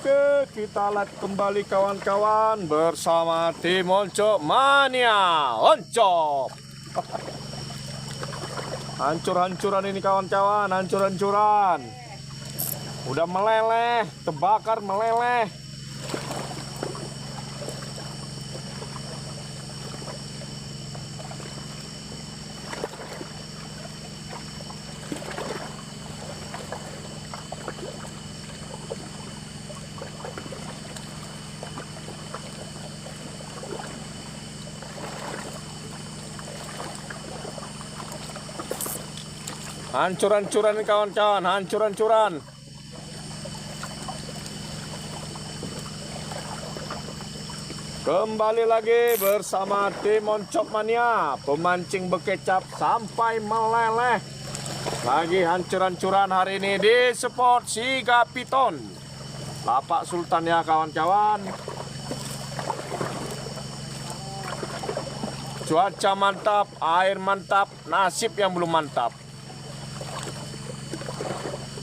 Oke, kita lihat kembali kawan-kawan bersama tim Oncop Mania. Oncop. Hancur-hancuran ini kawan-kawan, hancur-hancuran. Udah meleleh, terbakar meleleh. Hancur-hancuran nih kawan-kawan, hancur-hancuran. Kembali lagi bersama tim Oncop Mania, pemancing bekecap sampai meleleh. Lagi hancur-hancuran hari ini di spot Siga Piton, Lapak Sultan ya kawan-kawan. Cuaca mantap, air mantap, nasib yang belum mantap.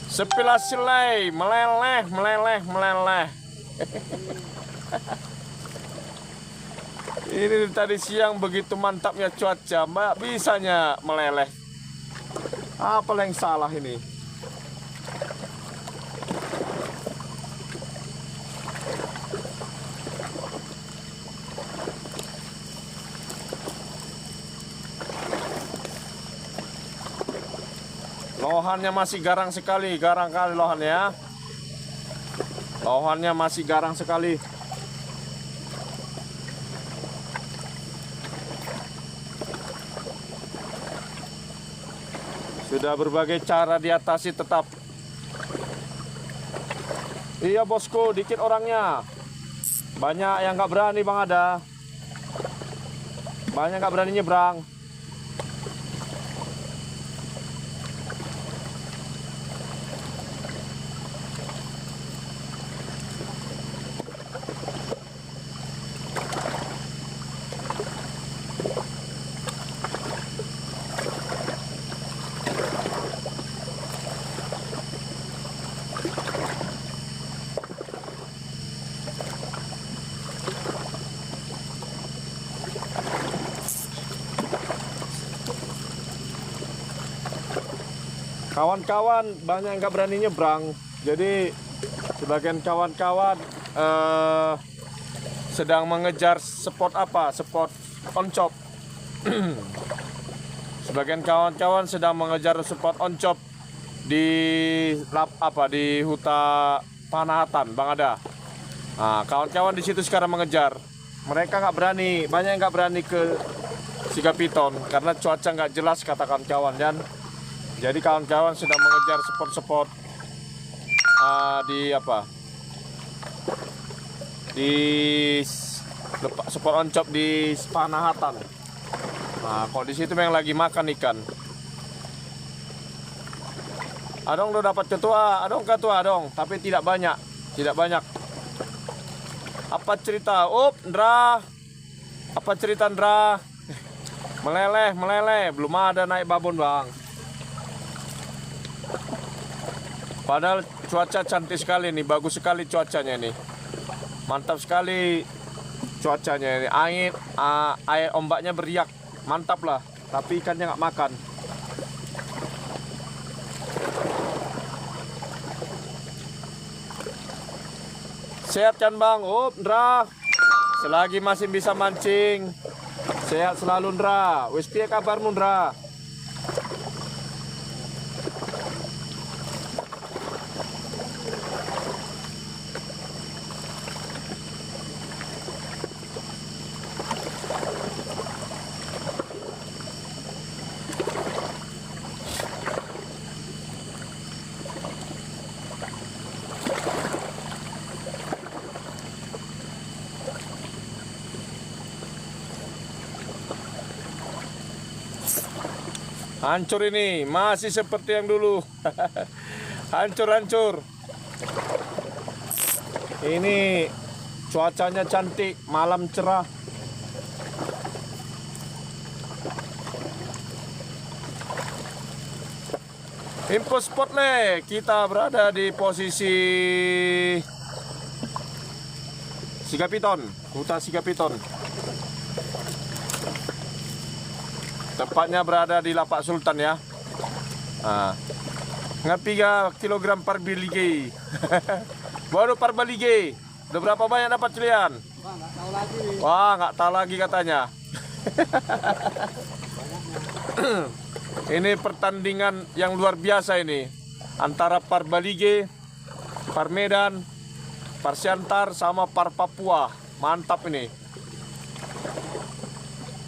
Sepilas selai, meleleh. Ini tadi siang begitu mantapnya cuaca, mbak bisanya meleleh. Apa yang salah ini? Lohannya masih garang sekali, garang kali lohannya. Lohannya masih garang sekali. Sudah berbagai cara diatasi tetap. Iya bosku, dikit orangnya. Banyak yang nggak berani Bang Ada. Banyak nggak berani nyebrang. Kawan-kawan banyak yang nggak berani nyebrang, jadi sebagian kawan-kawan sedang mengejar spot apa? Spot oncop. Sebagian kawan-kawan sedang mengejar spot oncop di di Huta Panahatan, Bang Ada. Nah, kawan-kawan di situ sekarang mengejar. Mereka nggak berani, banyak yang nggak berani ke Siga Piton karena cuaca nggak jelas kata kawan-kawan dan. Jadi kawan-kawan sedang mengejar spot-spot di spot oncop di Panahatan. Nah, kalau di situ memang lagi makan ikan. Adong udah dapat ketua, adong ketua adong, tapi tidak banyak, Apa cerita? Ndra. Apa cerita Ndra? Meleleh, belum ada naik babon bang. Padahal cuaca cantik sekali nih, bagus sekali cuacanya nih. Mantap sekali cuacanya ini. Air ombaknya beriak, mantap lah. Tapi ikannya nggak makan. Sehat kan bang? Ndra. Selagi masih bisa mancing, sehat selalu Ndra. Wis piye kabarmu Ndra? Hancur ini, masih seperti yang dulu. Hancur. Ini cuacanya cantik, malam cerah. Info spot le, kita berada di posisi Sigapiton, Huta Sigapiton. Tempatnya berada di Lapak Sultan ya. Nah, ngapi 3 kilogram per bilige. Baru per bilige. Udah berapa banyak dapat kalian? Wah, nggak tahu lagi. Wah, nggak tahu lagi katanya. Ini pertandingan yang luar biasa ini antara Par Balige, Par Medan, Par Siantar sama Par Papua. Mantap ini.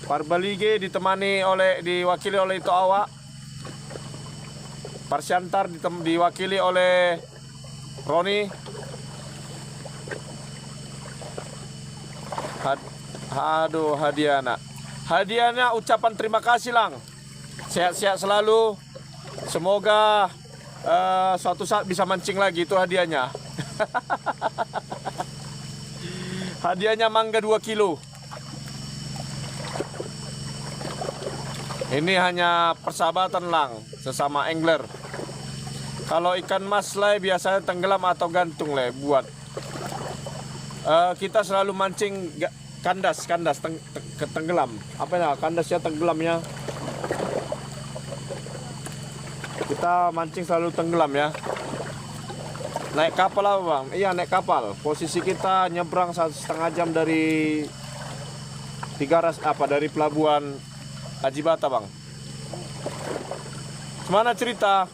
Par Balige diwakili oleh Ito Awak. Par Siantar diwakili oleh Roni. Aduh, hadiahnya ucapan terima kasih Lang. Sehat-sehat selalu. Semoga suatu saat bisa mancing lagi, itu hadiahnya. Hadiahnya mangga 2 kilo. Ini hanya persahabatan Lang sesama angler. Kalau ikan mas lay biasanya tenggelam atau gantung lay buat. Kita selalu mancing kandas tenggelam. Apa ya kandasnya tenggelamnya? Kita mancing selalu tenggelam ya. Naik kapal apa bang? Iya naik kapal. Posisi kita nyebrang 1,5 jam dari dari pelabuhan Haji Bata bang. Gimana cerita?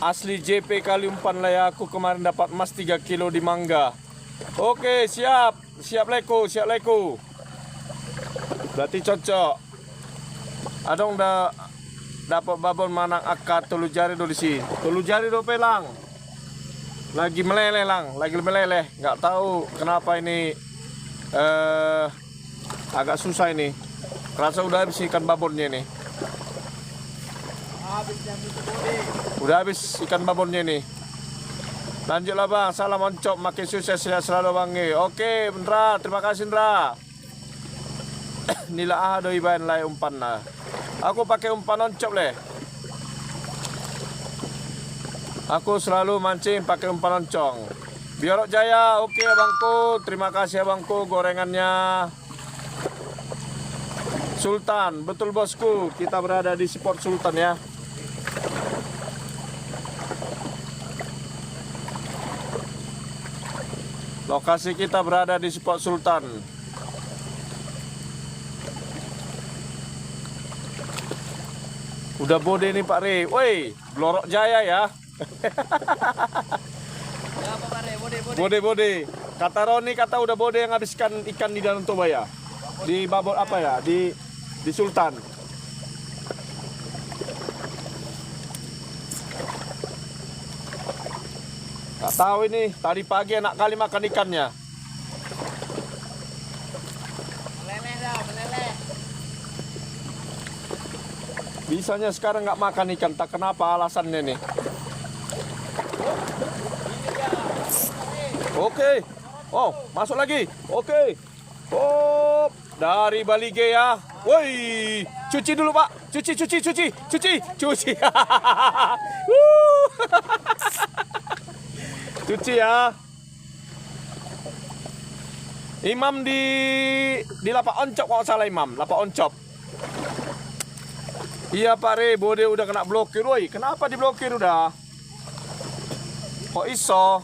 Asli JP kali umpan lah ya, aku kemarin dapat emas 3 kilo di Mangga. Oke, siap leko. Berarti cocok. Adong dah dapat babon manang akad telu jari do di sini. Telu jari do pelang. Lagi meleleh Lang, Nggak tahu kenapa ini agak susah ini. Rasa udah habis ikan babonnya ini. Udah habis ikan babonnya nih. Lanjutlah bang, salam oncop, makin sukses ya selalu bang. Oke, Indra, terima kasih Indra. Nila ado ibain lai umpan lah. Aku pakai umpan oncop leh. Aku selalu mancing pakai umpan oncong. Biorok Jaya, oke abangku, terima kasih abangku gorengannya. Sultan, betul bosku, kita berada di Sport Sultan ya. Lokasi kita berada di Sport Sultan. Udah bode nih Pak Re. Woi, Blorok Jaya ya. Bode. Kata Roni kata udah bode yang habiskan ikan di Danau Toba ya. Di babon apa ya? Di Sultan. Gak tahu ini, tadi pagi enak kali makan ikannya. Meleleh. Bisanya sekarang nggak makan ikan, tak kenapa alasannya nih. Oke. Oh, masuk lagi. Oke. Oh, dari Balige ya. Woi, cuci dulu Pak. Cuci. Cuci ya. Imam di Lapak Oncop kalau salah Imam, Lapak Oncop. Iya Pak Re, bode udah kena blokir. Woi, kenapa diblokir udah? Kok iso?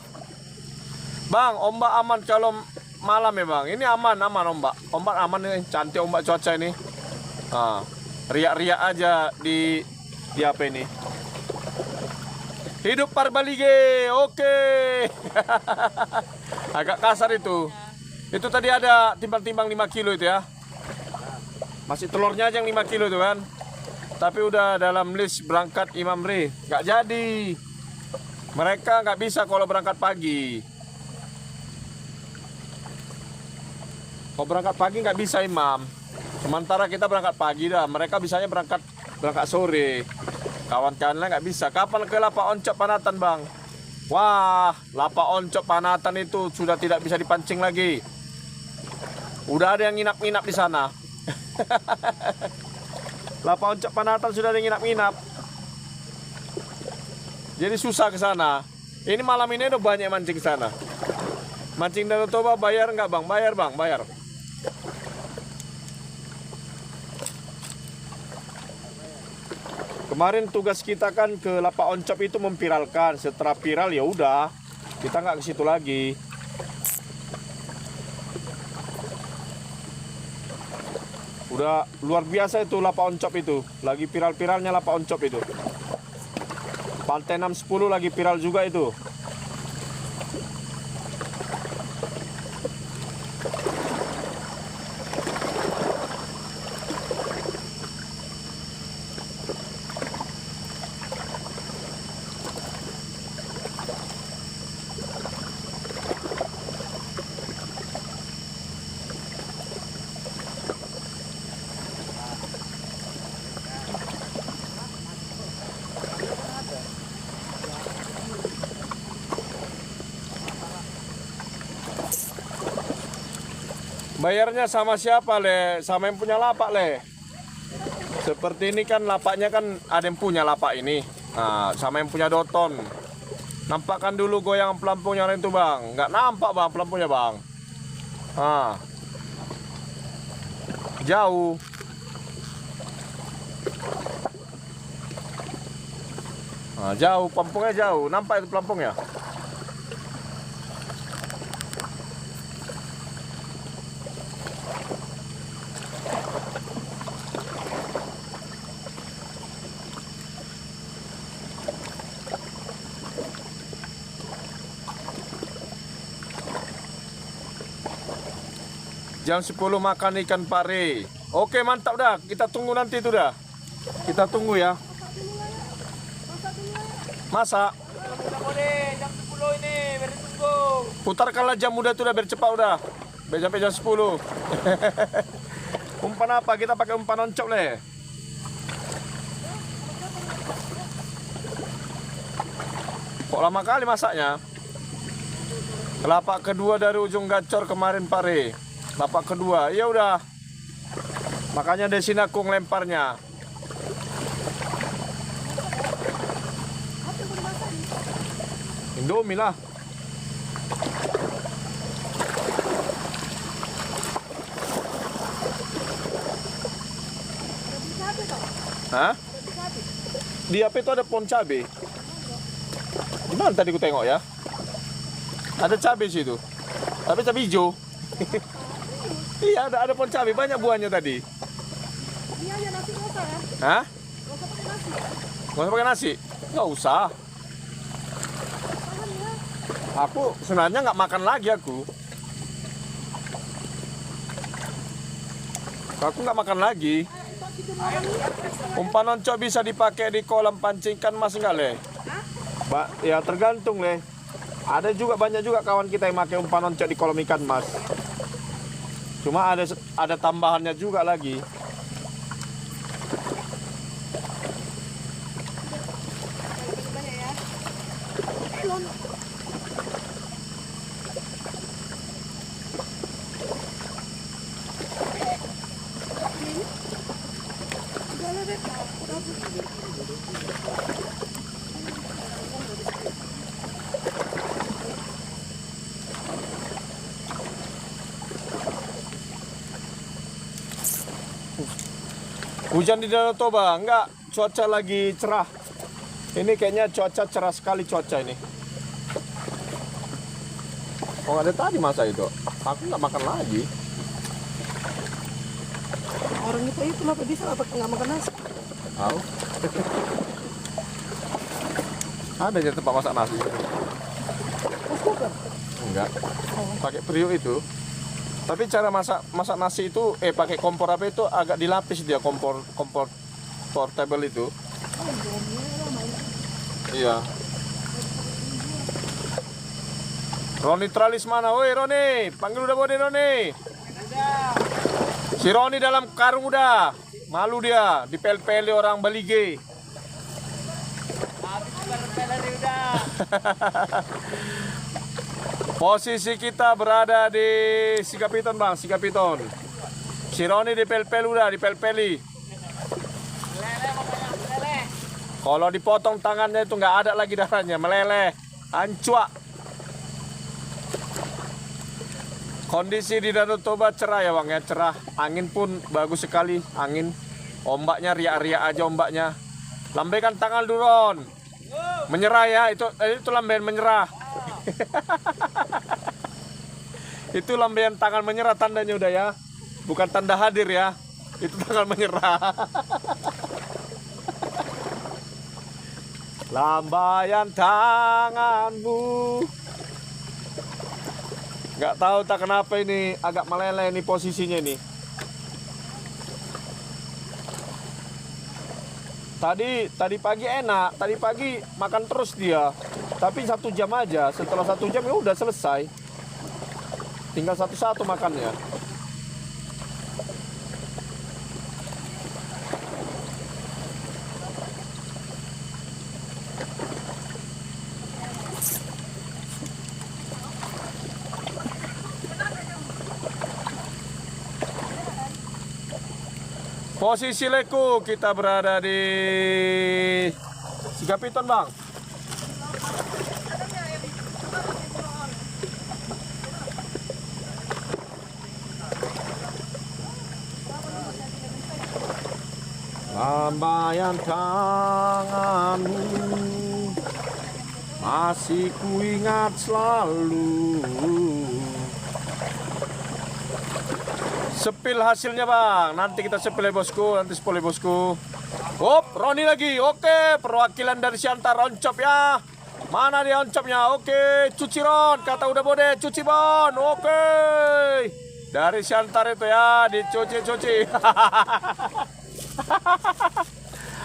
Bang, ombak aman kalau malam ya Bang. Ini aman ombak. Ombak aman nih, cantik ombak cuaca ini. Nah, riak-riak aja di apa ini? Hidup Par Balige, oke. Agak kasar itu. Itu tadi ada timbang-timbang 5 kilo itu ya. Masih telurnya aja yang 5 kilo itu kan. Tapi udah dalam list berangkat Imam Re. Gak jadi. Mereka nggak bisa kalau berangkat pagi. Kau berangkat pagi nggak bisa Imam. Sementara kita berangkat pagi dah. Mereka bisanya berangkat sore. Kawan-kawannya nggak bisa. Kapan ke Lapak Oncop Panatan bang? Wah, Lapak Oncop Panatan itu sudah tidak bisa dipancing lagi. Udah ada yang nginap-nginap di sana. Lapak Oncop Panatan sudah ada yang nginap-nginap. Jadi susah ke sana. Ini malam ini udah banyak mancing ke sana. Mancing Danau Toba bayar nggak bang? Bayar bang, bayar. Kemarin tugas kita kan ke Lapak Oncop itu memviralkan. Setelah viral ya udah, kita nggak ke situ lagi. Udah luar biasa itu Lapak Oncop itu. Lagi viral-viralnya Lapak Oncop itu. Pantai 610 lagi viral juga itu. Bayarnya sama siapa le? Sama yang punya lapak le. Seperti ini kan lapaknya kan ada yang punya lapak ini. Nah, sama yang punya Doton. Nampakkan dulu goyang pelampungnya itu bang. Nggak nampak bang pelampungnya bang. Ah, jauh. Nah, jauh pelampungnya jauh. Nampak itu pelampungnya. Jam 10 makan ikan pare. Oke mantap dah. Kita tunggu nanti itu dah. Kita tunggu ya. Masak. Jam 10 ini biar tunggu. Putarkanlah jam udah tuh dah biar cepat udah. Biar sampai jam 10. Umpan apa? Kita pakai umpan oncop le. Kok lama kali masaknya? Lapak kedua dari ujung gacor kemarin pare. Lapak kedua, ya udah. Makanya dari sini aku ngelemparnya. Indomie lah. Hah? Di apa itu ada pohon cabe? Di mana tadi ku tengok ya? Ada cabe situ. Tapi cabe hijau. Iya, ada pohon cabai, banyak buahnya tadi. Iya, ya nasi nggak usah ya? Hah? Nggak usah pakai nasi? Nggak usah pakai nasi? Nggak usah. Aku sebenarnya nggak makan lagi aku. Aku nggak makan lagi. Umpan oncok bisa dipakai di kolam pancing ikan mas nggak le? Ya tergantung le. Ada juga banyak juga kawan kita yang pakai umpan oncok di kolam ikan mas. Cuma ada tambahannya juga lagi. Hujan di Danau Toba, enggak, cuaca lagi cerah. Ini kayaknya cuaca cerah sekali cuaca ini. Oh ada tadi masa itu, aku nggak makan lagi. Orang itu kenapa bisa nggak makan nasi? Tahu? Ada aja tempat masak nasi. Enggak, pakai periuk itu. Tapi cara masak nasi itu pakai kompor apa itu agak dilapis dia kompor portable itu. Iya. Roni Tralis mana? Woi Roni, panggil udah Bode Roni. Si Roni dalam karung udah. Malu dia, dipel-peli orang Balige. Posisi kita berada di Sikapiton bang, Sikapiton. Si Roni dipel-pel udah, dipel-peli. Kalau dipotong tangannya itu nggak ada lagi darahnya, meleleh, ancuak. Kondisi di Danau Toba cerah ya bang ya, cerah. Angin pun bagus sekali, angin. Ombaknya riak-riak aja ombaknya. Lambaikan tangan dulu Ron. Menyerah ya, itu lambaian menyerah. Itu lambaian tangan menyerah tandanya udah ya. Bukan tanda hadir ya. Itu tangan menyerah. Lambaian tanganmu. Nggak tahu tak kenapa ini agak meleleh ini posisinya ini. Tadi pagi enak, tadi pagi makan terus dia. Tapi 1 jam aja, setelah 1 jam ya udah selesai. Tinggal satu-satu makannya. Posisi Leku kita berada di Sikapiton bang. Lambaian tanganmu masih kuingat selalu. Sepil hasilnya bang, nanti kita sepil ya bosku, nanti sepil ya bosku. Hop, Roni lagi, oke, perwakilan dari Siantar oncop ya. Mana dia oncopnya? Oke, cuci Ron, kata udah bode, cuci Bon, oke. Dari Siantar itu ya, dicuci-cuci.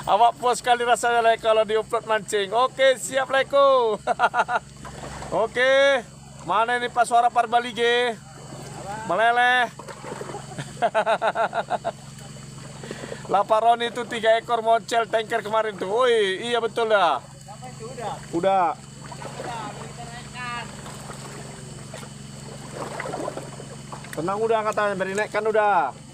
Awak puas sekali rasanya like kalau diupload mancing. Oke, siap Leko. Oke, mana ini Pak suara Parbalige? Meleleh. Laparon itu 3 ekor moncel tanker kemarin tuh. Woi, iya betul dah. Udah. Tenang udah katanya, beri naikkan udah.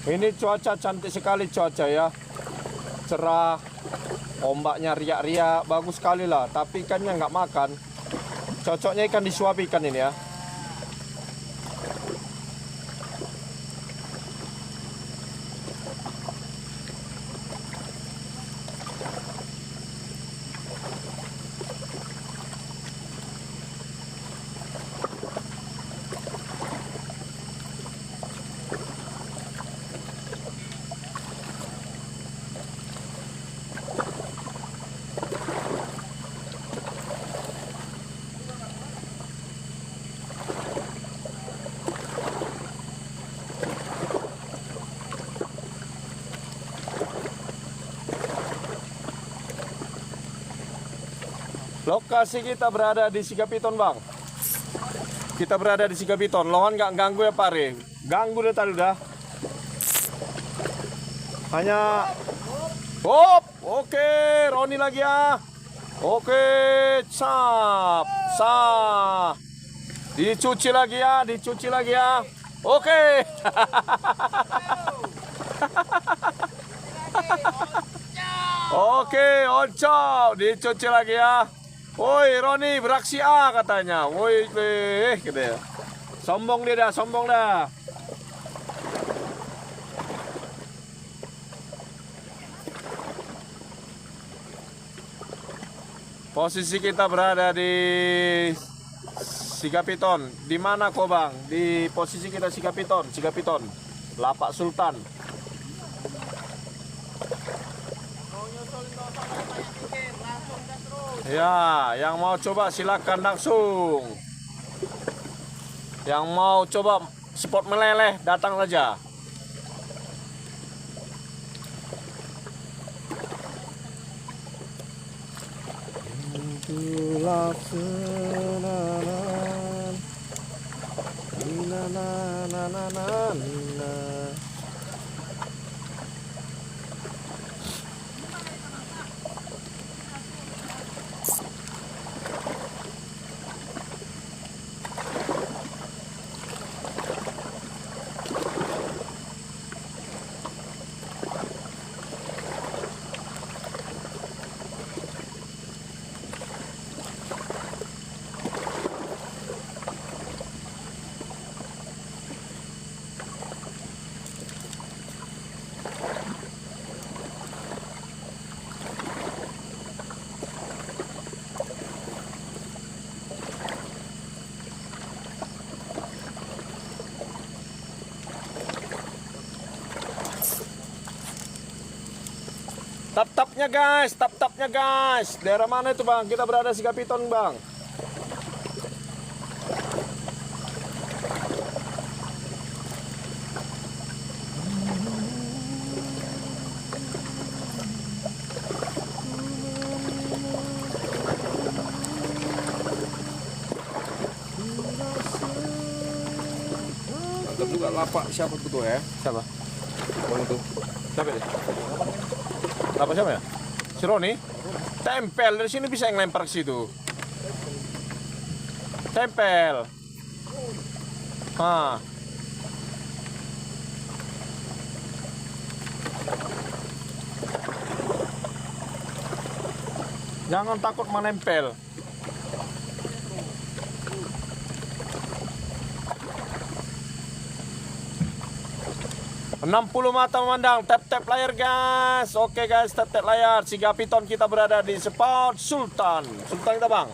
Ini cuaca cantik sekali cuaca ya. Cerah, ombaknya riak-riak, bagus sekali lah. Tapi ikannya nggak makan. Cocoknya ikan disuap ikan ini ya. Lokasi kita berada di Sikapiton bang. Kita berada di Sikapiton. Lohan nggak ganggu ya pare. Ganggu deh tadi udah. Hanya hop, oke, Roni lagi ya. Oke, sap, sah. Dicuci lagi ya, dicuci lagi ya. Oke. Oke, oncop, dicuci lagi ya. Woi Roni beraksi katanya. Woi gitu ya. Sombong dia dah, sombong dah. Posisi kita berada di Sigapiton. Di mana kau bang? Di posisi kita Sigapiton, Lapak Sultan. Ya, yang mau coba silakan langsung. Yang mau coba spot meleleh datang saja. Tap-tapnya guys. Daerah mana itu bang? Kita berada di Sigapiton bang. Mantap juga lapak siapa tuh ya? Siapa? Bang itu. Siapa dia? Lapak siapa ya? Si Roni? Tempel dari sini bisa ngelempar ke situ. Tempel. Hah. Jangan takut menempel. 60 mata memandang, tap layar guys. Oke guys, tap layar. Sigapiton kita berada di spot Sultan. Sultan kita bang.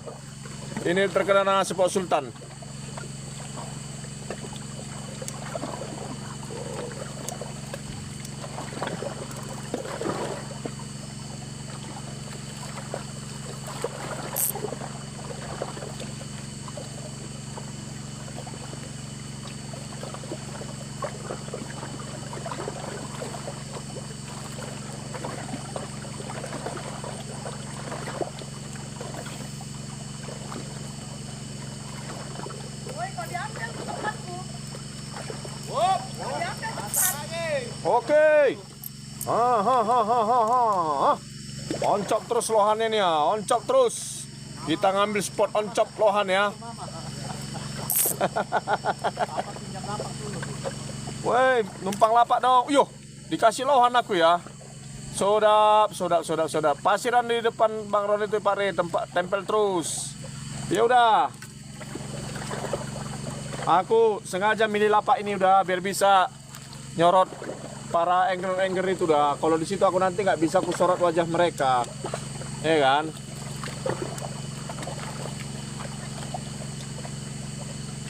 Ini terkenal dengan spot Sultan. Oke. Oncop terus lohannya nih ya, oncop terus. Kita ngambil spot oncop lohan ya. Woi, numpang lapak dong. Yuh, dikasih lohan aku ya. Sodap. Pasiran di depan Bang Ron itu Pak Re, tempat tempel terus. Ya udah. Aku sengaja milih lapak ini udah biar bisa nyorot para angler itu dah. Kalau di situ aku nanti nggak bisa aku sorot wajah mereka, ya kan?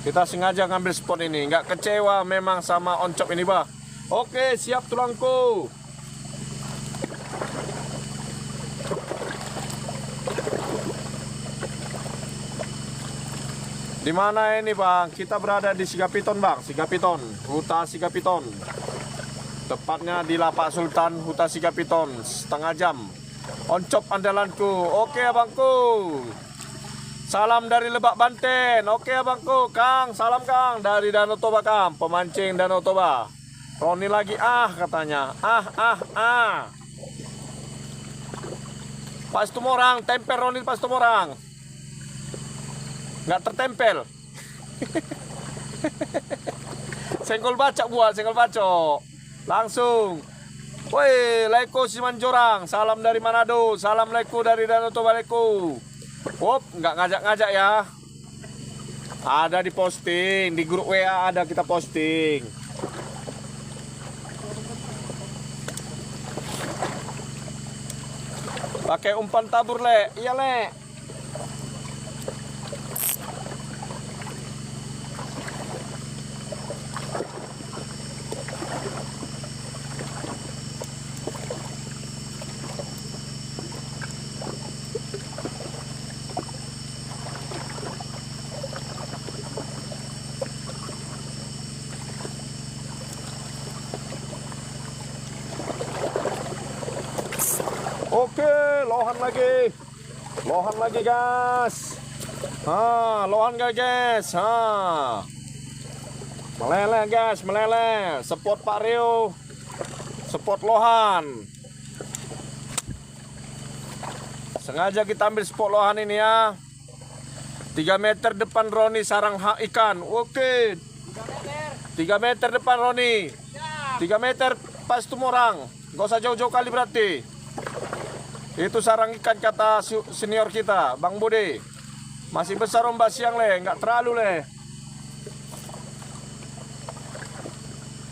Kita sengaja ngambil spot ini, nggak kecewa memang sama oncop ini bah. Oke, siap tulangku. Di mana ini bang? Kita berada di Sigapiton bang, Sigapiton, Huta Sigapiton. Tepatnya di Lapak Sultan, Huta Sigapiton, setengah jam. Oncop andalanku. Oke abangku. Salam dari Lebak Banten. Oke abangku. Kang, salam Kang dari Danau Toba Kang, pemancing Danau Toba. Roni lagi katanya. Pas tumorang, tempel Roni pas tumorang. Nggak tertempel. Senggol bacok buat, senggol bacok. Langsung. Woi, Leko Simanjorang. Salam dari Manado. Salam Leko dari Danau Toba Leko. Nggak ngajak-ngajak ya. Ada di posting, di grup WA ada kita posting. Pakai umpan tabur, Le. Iya, Le. Oke, lohan lagi. Lohan lagi, guys. Lohan guys. Meleleh, guys, meleleh. Spot Pak Rio. Spot lohan. Sengaja kita ambil spot lohan ini ya. 3 meter depan Roni sarang hak ikan. Oke. 3 meter depan Roni. 3 meter pas tumorang. Gak usah jauh-jauh kali berarti. Itu sarang ikan kata senior kita, Bang Budi. Masih besar ombak siang, Le. Nggak terlalu, Le.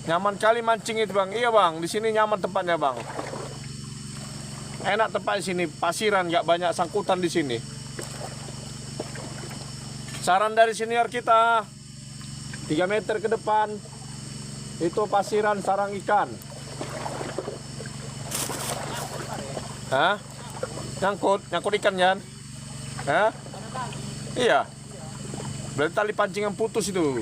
Nyaman kali mancing itu, Bang. Iya, Bang. Di sini nyaman tempatnya, Bang. Enak tempat di sini. Pasiran, nggak banyak sangkutan di sini. Saran dari senior kita, 3 meter ke depan, itu pasiran sarang ikan. Hah? Nyangkut ikan, Jan. Hah? Iya. Berarti tali pancing yang putus itu.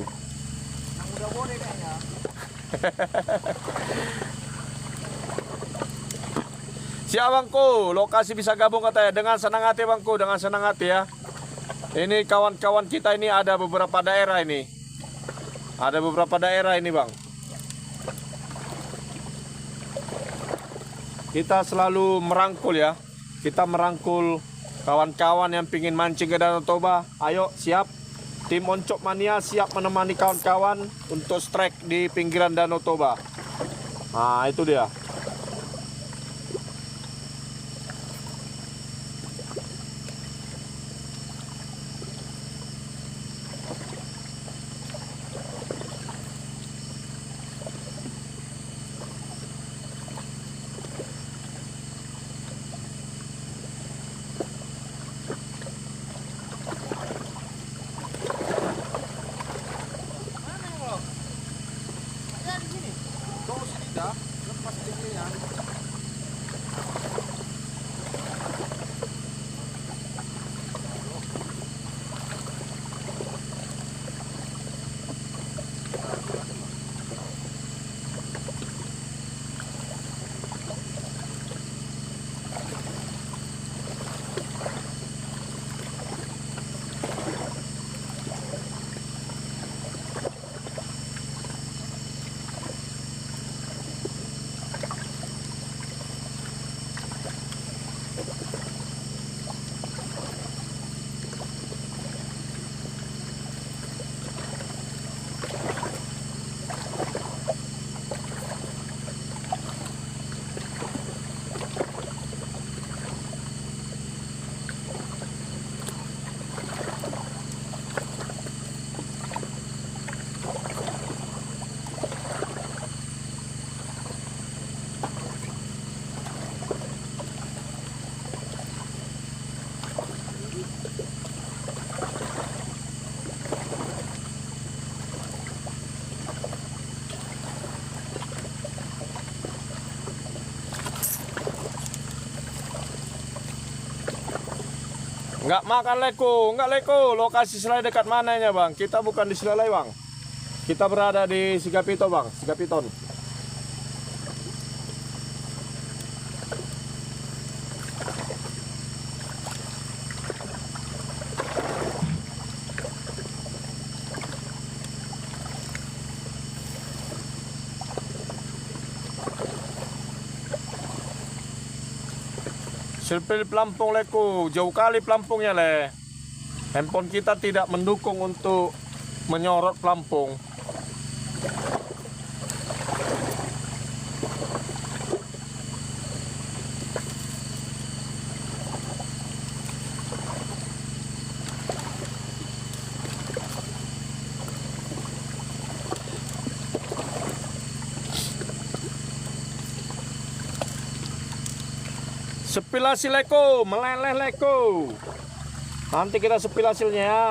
Siap, Bangku. Lokasi bisa gabung katanya. Dengan senang hati, Bangku. Dengan senang hati ya. Ini kawan-kawan kita ini ada beberapa daerah ini. Ada beberapa daerah ini, Bang. Kita selalu merangkul ya. Kita merangkul kawan-kawan yang pingin mancing ke Danau Toba. Ayo, siap. Tim Oncop Mania siap menemani kawan-kawan untuk strike di pinggiran Danau Toba. Nah, itu dia. Nggak makan leko, nggak leko. Lokasi selai dekat mananya, Bang? Kita bukan di Silelai, Bang. Kita berada di Sigapito, Bang. Sigapiton. Silpil pelampung leku, jauh kali pelampungnya, Le. Handphone kita tidak mendukung untuk menyorot pelampung. Sepil hasil leko, meleleh leko. Nanti kita sepil hasilnya ya.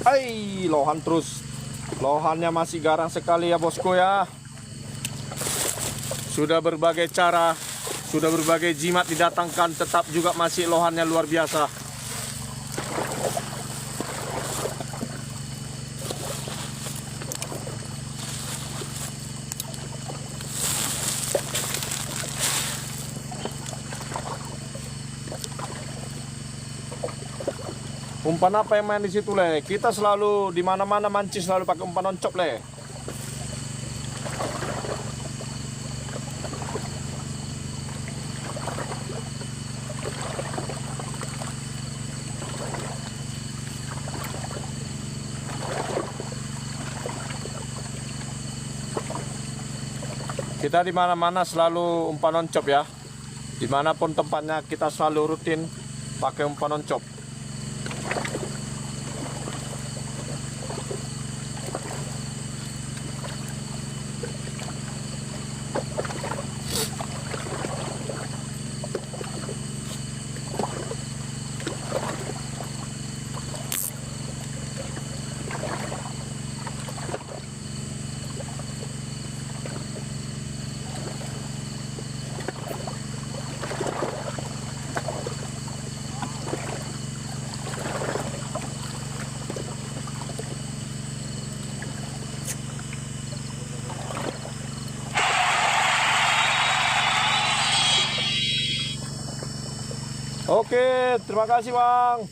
Hai, lohan terus. Lohannya masih garang sekali ya bosku ya. Sudah berbagai cara, sudah berbagai jimat didatangkan, tetap juga masih lohannya luar biasa. Umpan apa yang main di situ le? Kita selalu di mana-mana mancing selalu pakai umpan oncop le. Kita di mana-mana selalu umpan oncop ya. Dimanapun tempatnya kita selalu rutin pakai umpan oncop. Oke, terima kasih Bang.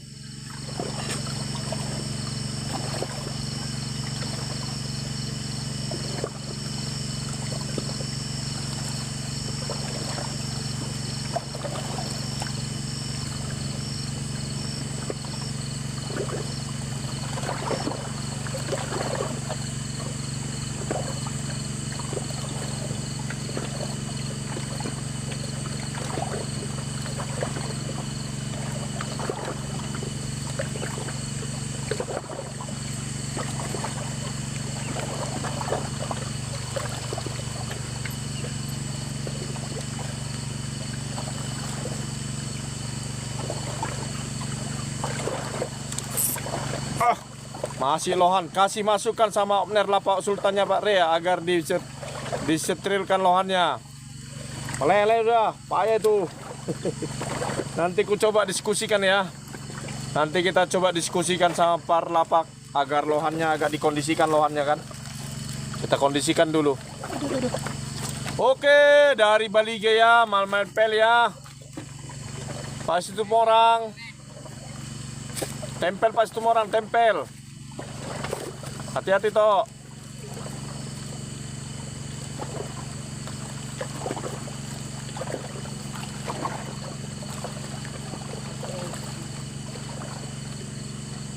Masih lohan, kasih masukan sama Opner lapak sultannya Pak Rea agar disetrilkan lohannya. Meleleh udah, payah itu. Nanti ku coba diskusikan ya. Nanti kita coba diskusikan sama par lapak agar lohannya agak dikondisikan lohannya kan. Kita kondisikan dulu. Oke, dari Bali ya, Malmain Pel ya. Pas itu orang. Tempel pas itu orang, tempel. Hati-hati toh.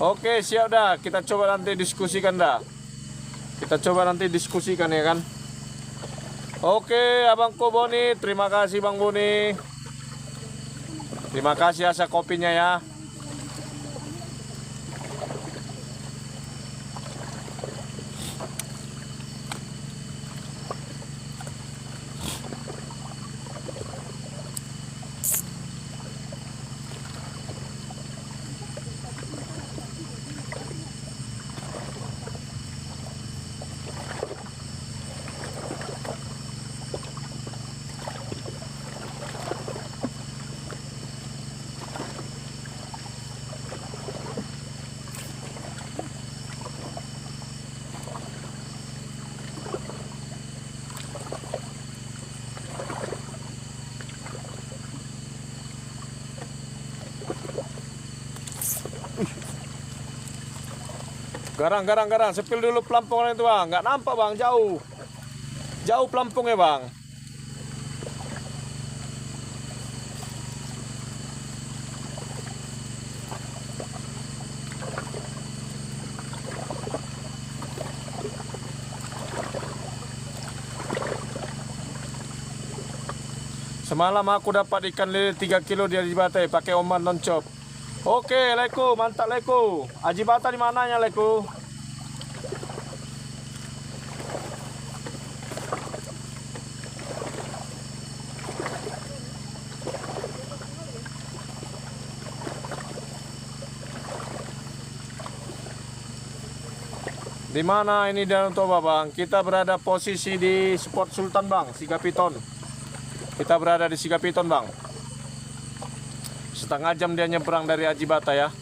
Oke, siap dah. Kita coba nanti diskusikan dah. Kita coba nanti diskusikan ya kan. Oke, Abangku Boni, terima kasih Bang Boni. Terima kasih asa kopinya ya. Garang, garang, garang. Sepil dulu pelampungnya itu bang. Nggak nampak bang, jauh. Jauh pelampungnya bang. Semalam aku dapat ikan lele 3 kilo di Aji Bata pakai umpan non-chop. Oke, Leko, mantap Leko. Aji Bata di mananya Leko? Di mana ini Danau Toba bang? Kita berada posisi di spot Sultan bang, Sigapiton. Kita berada di Sigapiton bang. Setengah jam dia nyebrang dari Aji Bata ya.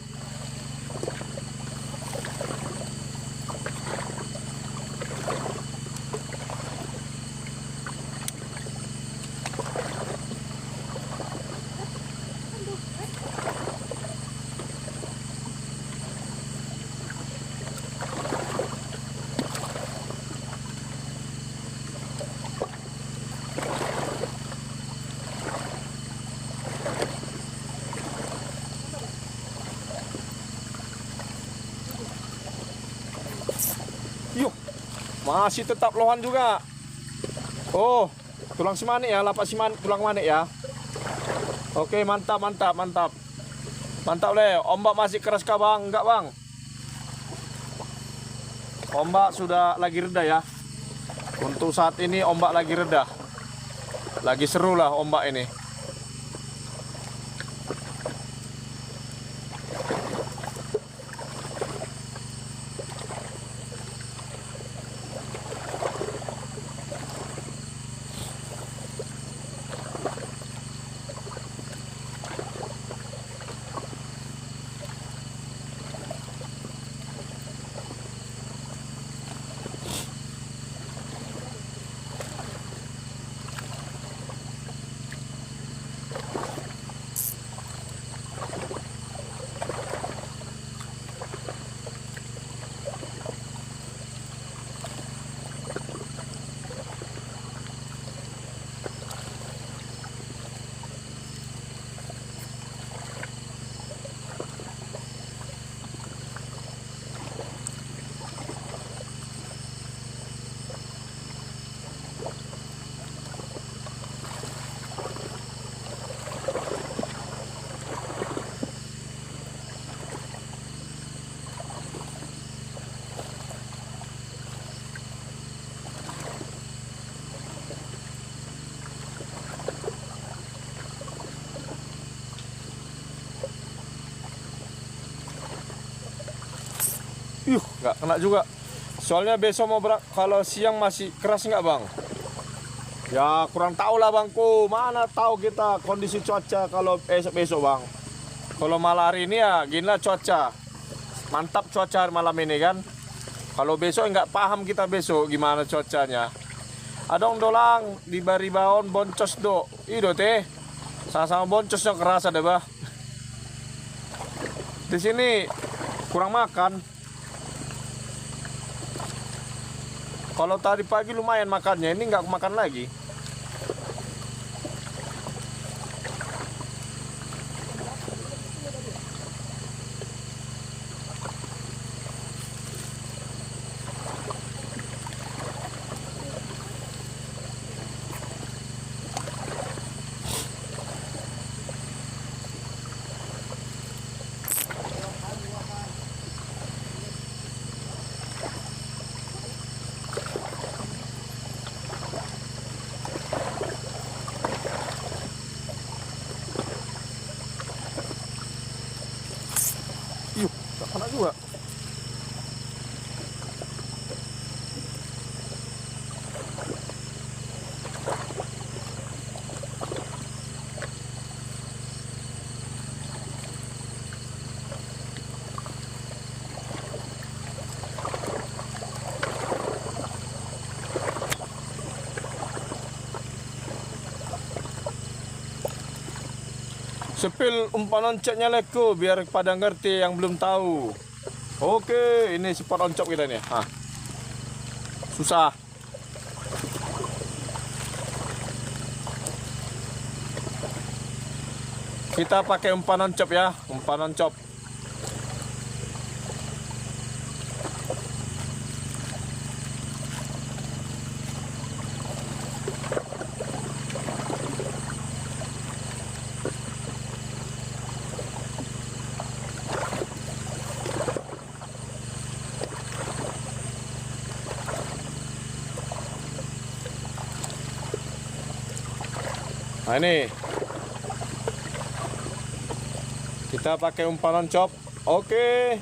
Yuk, masih tetap lohan juga. Oh, tulang si manik ya, lapak si manik, tulang manik ya. Oke, mantap, mantap, mantap. Mantap le, ombak masih keras kah bang? Enggak bang. Ombak sudah lagi reda ya. Untuk saat ini ombak lagi reda. Lagi seru lah ombak ini. Nggak kena juga. Soalnya besok mau kalau siang masih keras nggak bang? Ya kurang tahu lah bangku. Mana tahu kita kondisi cuaca kalau besok bang. Kalau malam hari ini ya ginilah cuaca. Mantap cuaca malam ini kan. Kalau besok nggak paham kita besok gimana cuacanya. Adong dolang di bari baon boncos do. Ido teh. Sama-sama boncosnya keras ada bah. Di sini kurang makan. Kalau tadi pagi lumayan makannya, ini nggak makan lagi. Nggak kena juga. Sepil umpan oncopnya Leko biar pada ngerti yang belum tahu. Oke, ini spot oncop kita nih. Susah. Kita pakai umpan oncop ya, umpan oncop. Nah ini kita pakai umpan oncop. Oke,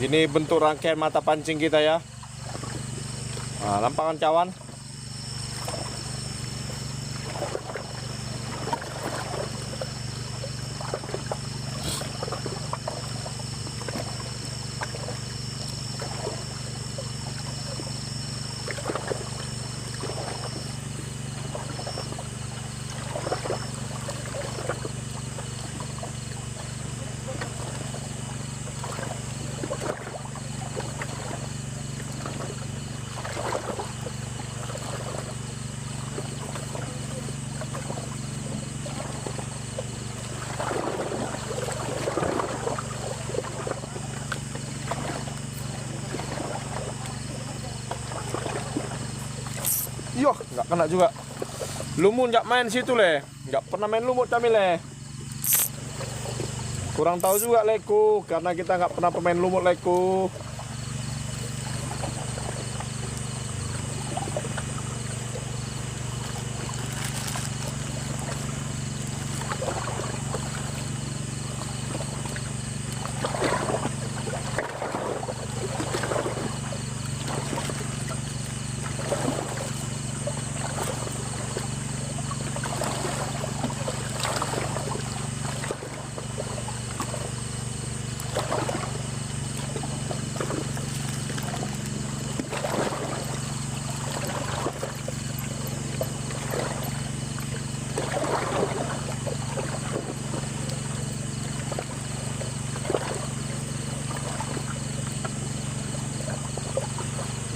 ini bentuk rangkaian mata pancing kita ya. Nah, nampak kawan. Yoh, nggak kena juga. Lumut nggak main situ le, nggak pernah main lumut kami le. Kurang tahu juga leku, karena kita nggak pernah pemain lumut leku.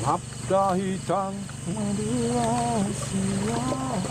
Sabda hitam adalah siang.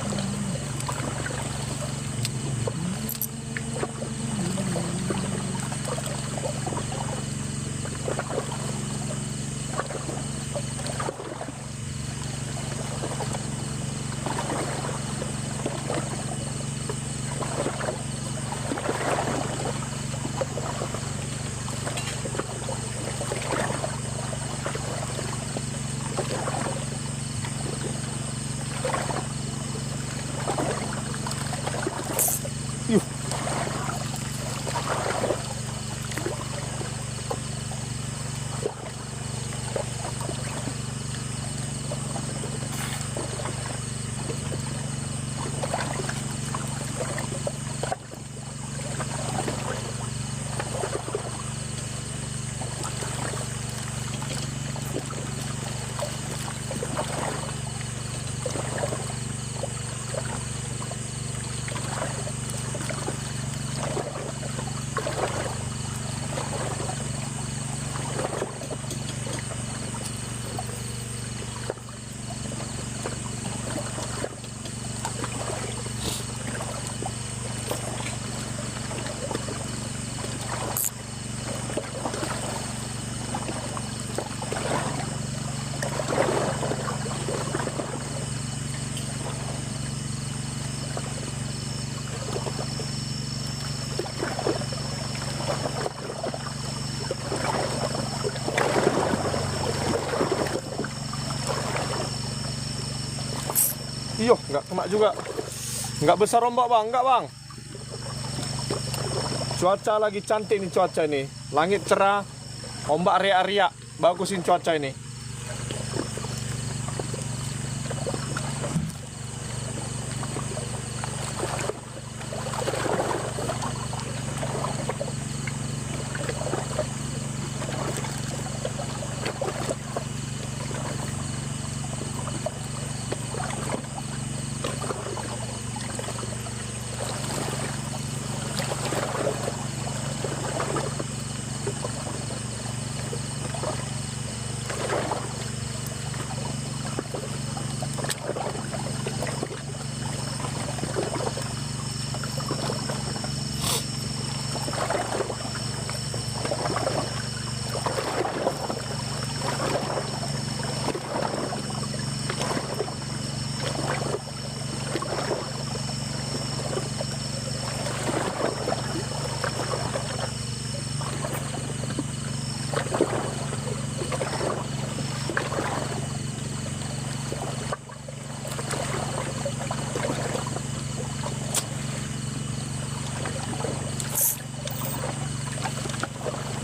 Iyo, nggak kena juga. Nggak besar ombak bang, nggak bang. Cuaca lagi cantik nih cuaca ini. Langit cerah, ombak riak-riak. Bagusin cuaca ini.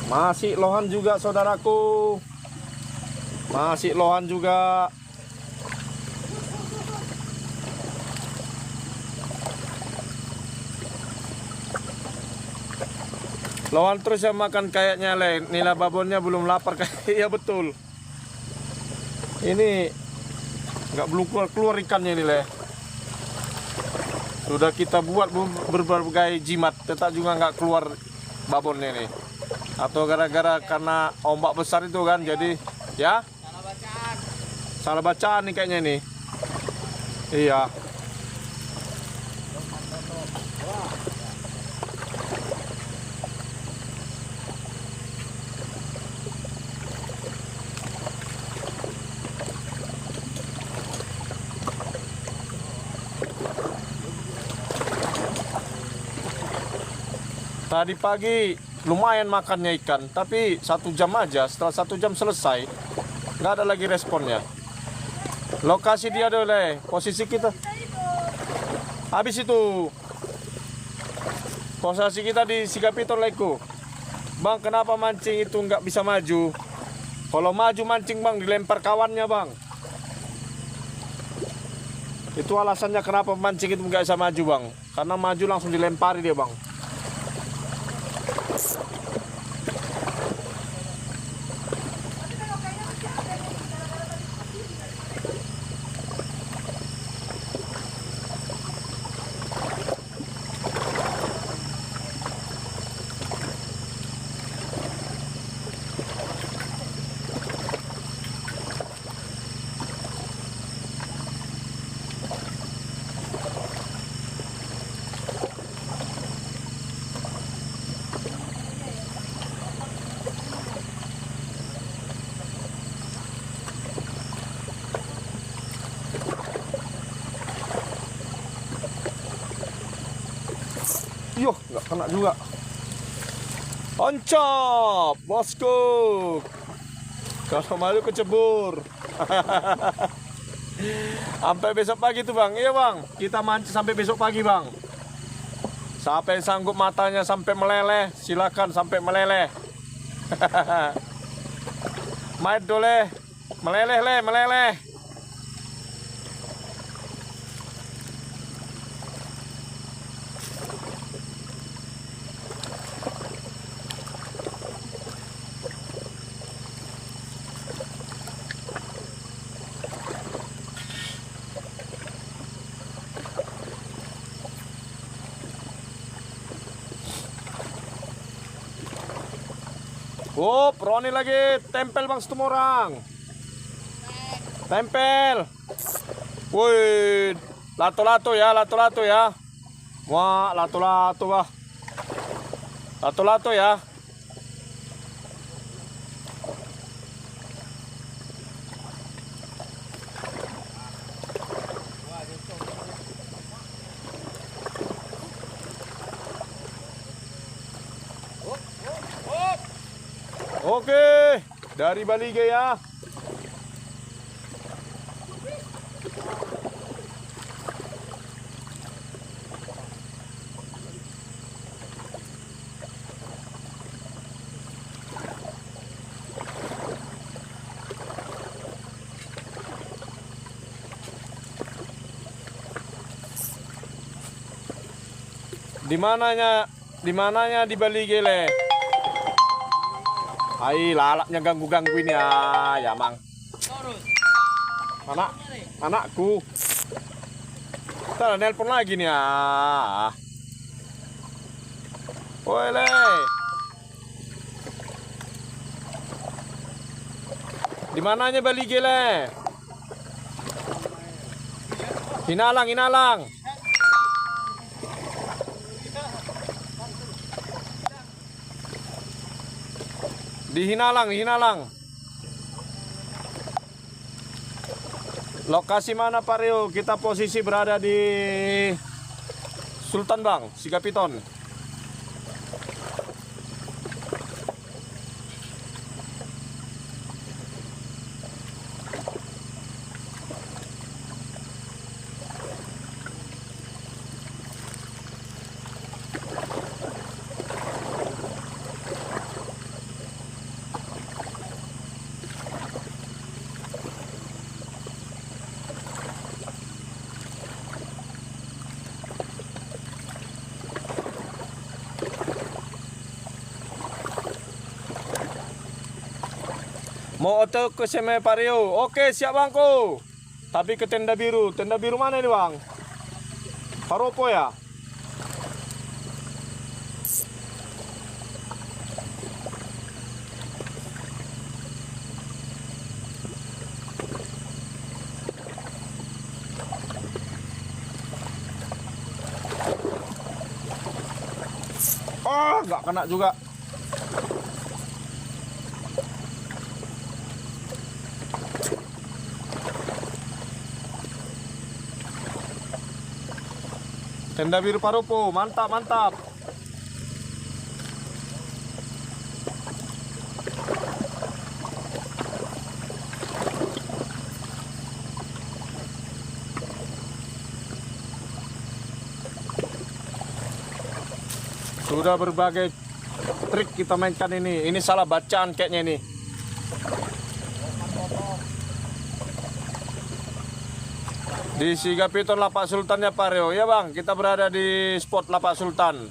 Masih lohan juga saudaraku. Masih lohan juga. Lohan terus yang makan kayaknya le. Nila babonnya belum lapar kayak. Iya betul. Ini nggak belum keluar ikannya ini le. Sudah kita buat berbagai jimat, tetap juga nggak keluar babonnya nih. Atau gara-gara karena ombak besar itu kan, jadi ya salah bacaan nih kayaknya nih. Iya. Tadi pagi lumayan makannya ikan, tapi 1 jam aja. Setelah 1 jam selesai, nggak ada lagi responnya. Lokasi dia dole, posisi kita. Habis itu, posisi kita di Sigapiton Leko. Bang, kenapa mancing itu nggak bisa maju? Kalau maju mancing bang, dilempar kawannya bang. Itu alasannya kenapa mancing itu nggak bisa maju bang. Karena maju langsung dilempari dia bang. Yoh, nggak kena juga. Oncop, bosku. Kalau malu kecebur. Sampai besok pagi tuh bang. Iya bang, kita mancing sampai besok pagi bang. Siapa yang sanggup matanya sampai meleleh, silakan sampai meleleh. Main dole, meleleh le, meleleh. Oh, Roni lagi tempel bang setemu orang. Tempel. Wih, lato-lato ya, lato-lato ya. Wah, lato-lato bah. Lato-lato ya. Oke, dari Balige ya. Di mananya di Balige le? Hai, lalapnya gangguin ya, mang. Anakku. Ntar nelpon lagi nih ya. Woi le. Di mananya Balige le? Hinalang. Di Hinalang. Lokasi mana Pak Rio? Kita posisi berada di Sultan Bang, Sigapiton. Mau oto ke Seme Pareo. Oke, siap bangku. Tapi ke tenda biru. Tenda biru mana ini bang? Paropo ya? Oh, nggak kena juga. Tenda biru Paropo, mantap mantap. Sudah berbagai trik kita mainkan ini. Ini salah bacaan kayaknya ini. Di Sigapiton Lapak Sultan ya Pareo. Ya bang, kita berada di spot Lapak Sultan.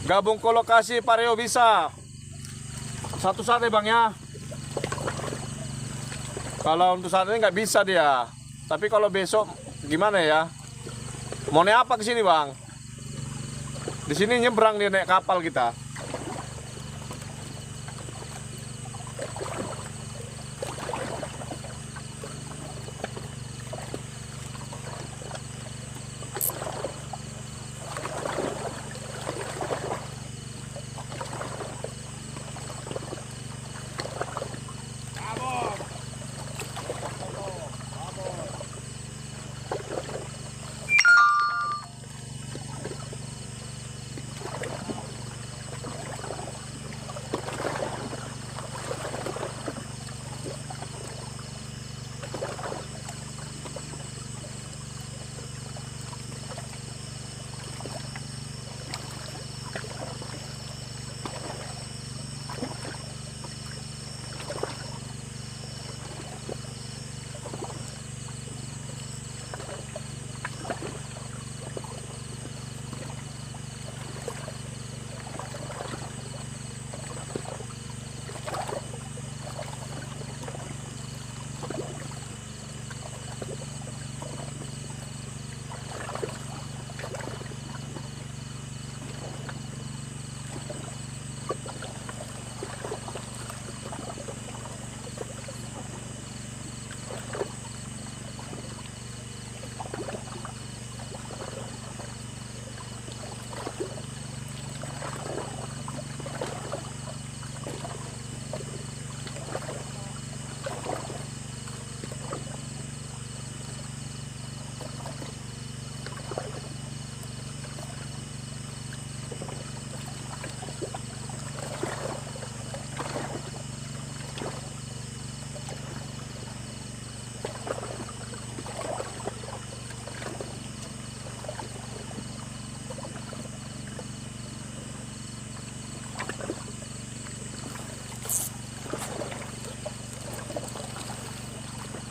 Gabung ke lokasi Pareo bisa. Satu saat ya bang ya. Kalau untuk saat ini nggak bisa dia. Tapi kalau besok gimana ya? Mau naik apa ke sini bang? Di sini nyebrang dia naik kapal kita.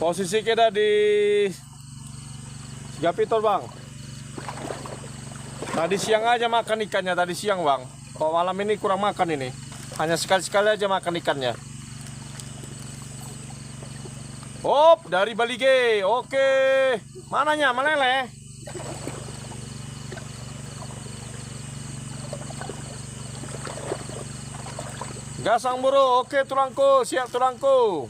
Posisi kita di Sigapiton bang. Tadi siang aja makan ikannya tadi siang bang. Kok malam ini kurang makan ini. Hanya sekali-sekali aja makan ikannya. Hop, dari Balige. Oke. Mananya? Meleleh. Gasang buru. Oke tulangku. Siap tulangku.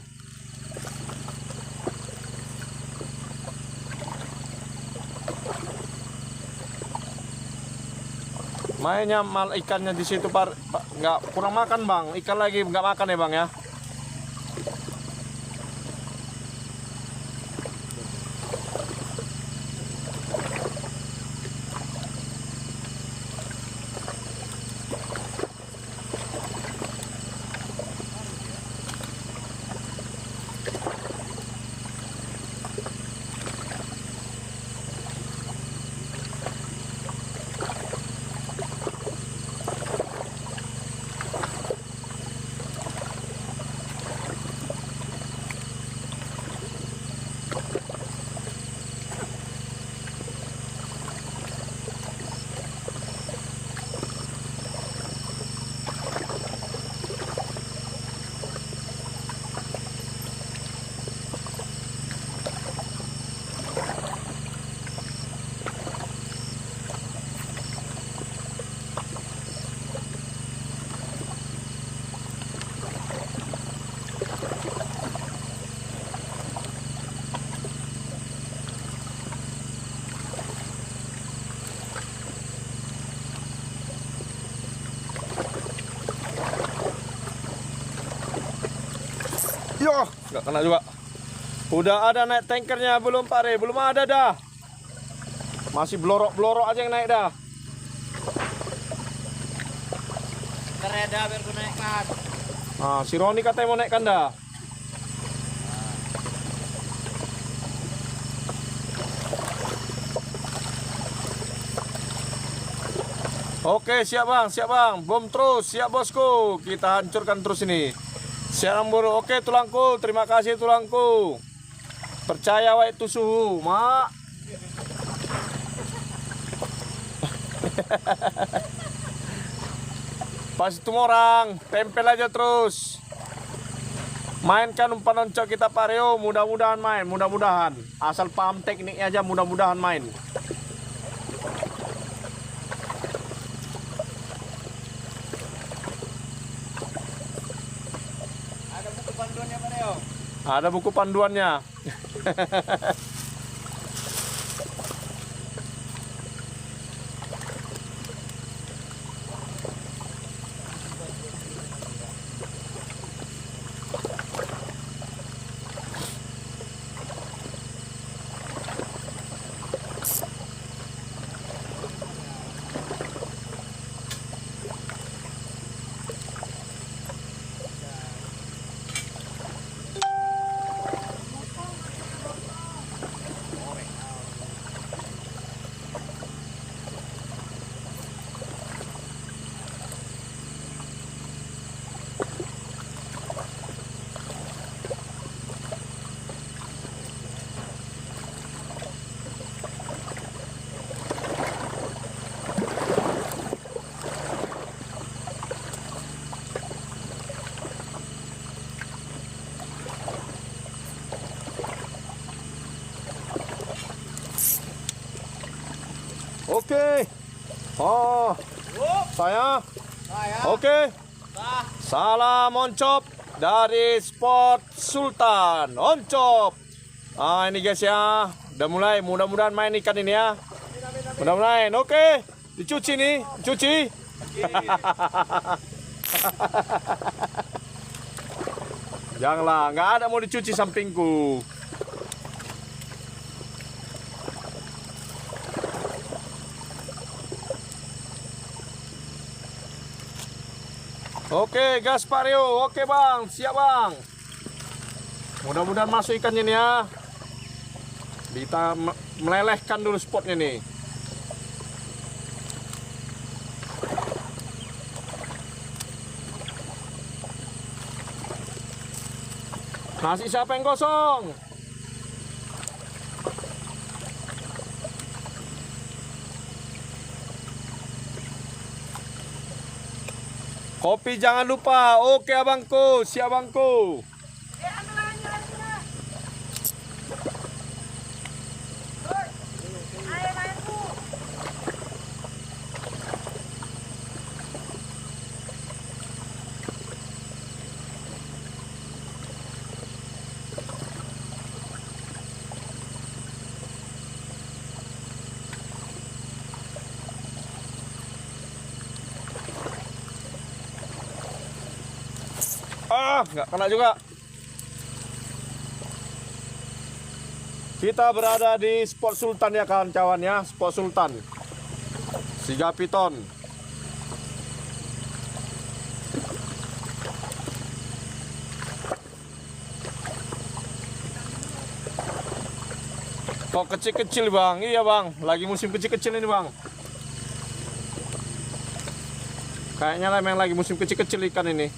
Mainnya mal ikannya di situ nggak kurang makan bang, ikan lagi nggak makan ya bang ya. Yo, nggak kena juga. Udah ada naik tankernya belum Pak Re? Belum ada dah. Masih blorok-blorok aja yang naik dah. Kereda biar gue naikkan. Nah, si Roni katanya mau naikkan dah. Oke, siap bang, bom terus, siap bosku, kita hancurkan terus ini. Siap buru, oke tulangku, terima kasih tulangku. Percaya wa itu suhu, mak. Pas itu orang, tempel aja terus. Mainkan umpan oncok kita Pak Rio, mudah-mudahan main, mudah-mudahan. Asal paham tekniknya aja, mudah-mudahan main. Ada buku panduannya Pak Leo. Ada buku panduannya. Oke. Oh, saya. Oke. Salam oncop dari spot Sultan Oncop. Ah, ini guys ya. Udah mulai, mudah-mudahan main ikan ini ya. Mudah-mudahan. Oke. Dicuci nih, cuci. Janganlah, nggak ada mau dicuci sampingku. Oke, gas Pak Rio. Oke bang, siap bang. Mudah-mudahan masuk ikannya nih ya. Kita melelehkan dulu spotnya nih. Nasi siapa yang kosong? Kopi jangan lupa. Oke abangku, siap abangku. Ah, nggak kena juga. Kita berada di spot Sultan ya kawan-kawan ya, spot Sultan. Siga piton. Kok kecil-kecil bang? Iya bang, lagi musim kecil-kecil ini bang. Kayaknya lah memang lagi musim kecil-kecil ikan ini.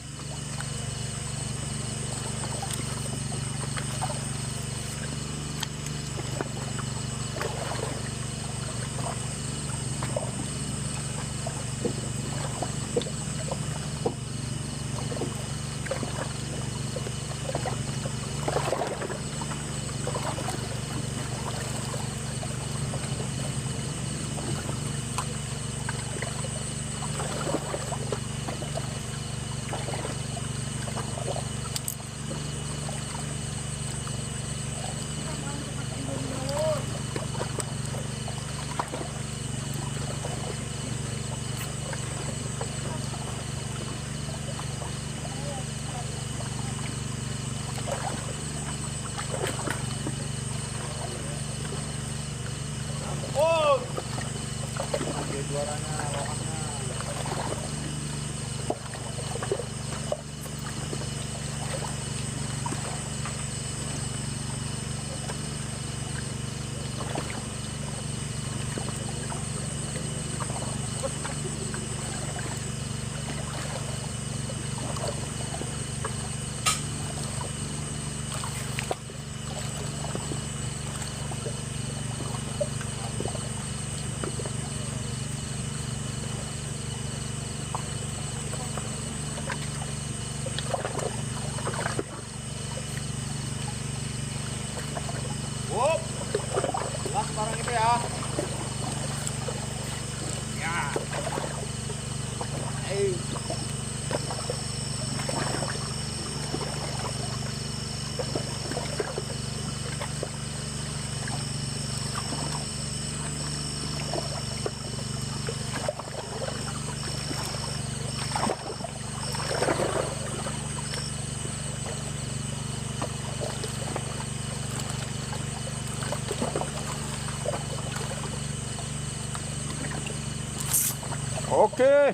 Oke.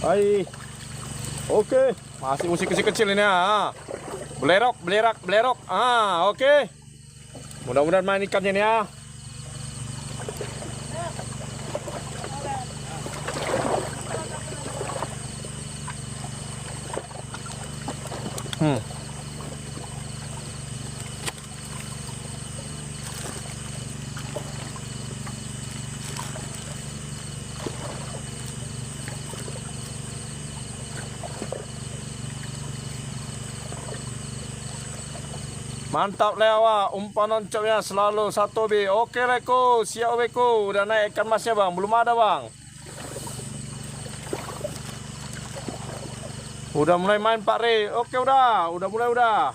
Hai. Oke. Masih musik kecil-kecil ini ya. Belerok, belerak, belerok. Oke. Mudah-mudahan main ikannya nih ya. Mantap lewa, umpan oncopnya selalu satu B. Oke Leko, siap Beko. Udah naik ikan masnya bang, belum ada bang. Udah mulai main Pak Re. Oke udah mulai udah.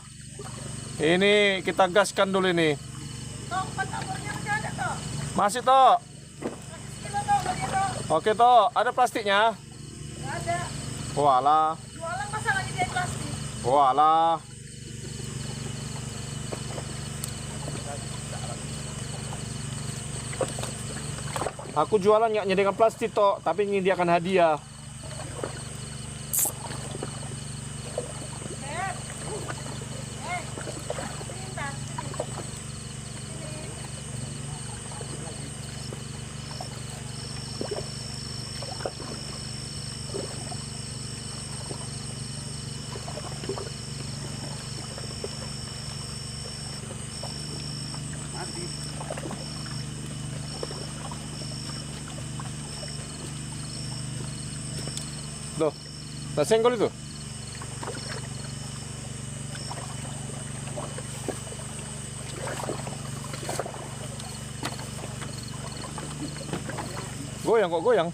Ini kita gaskan dulu ini. Masih toh? Oke toh, ada plastiknya? Ada. Walah. Jualan masa lagi dia plastik. Walah. Aku jualan nggak nyediakan plastik toh, tapi menyediakan hadiah. Loh, tak senggol itu? Goyang kok goyang.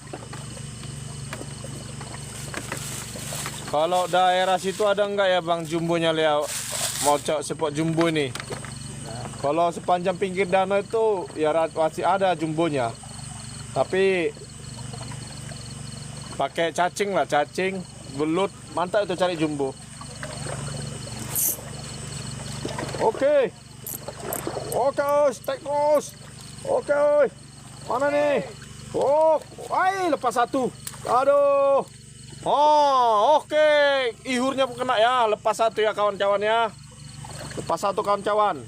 Kalau daerah situ ada enggak ya bang jumbonya Lea? Mau cok sepot jumbo ini. Kalau sepanjang pinggir danau itu ya masih ada jumbonya. Tapi pakai cacing lah, cacing, belut, mantap itu cari jumbo. Oke. Oke, strike terus. Oke. Mana nih? Oh, lepas satu. Aduh. Oh, oke. Ihurnya pun kena ya, lepas satu ya kawan-kawan ya. Lepas satu kawan-kawan.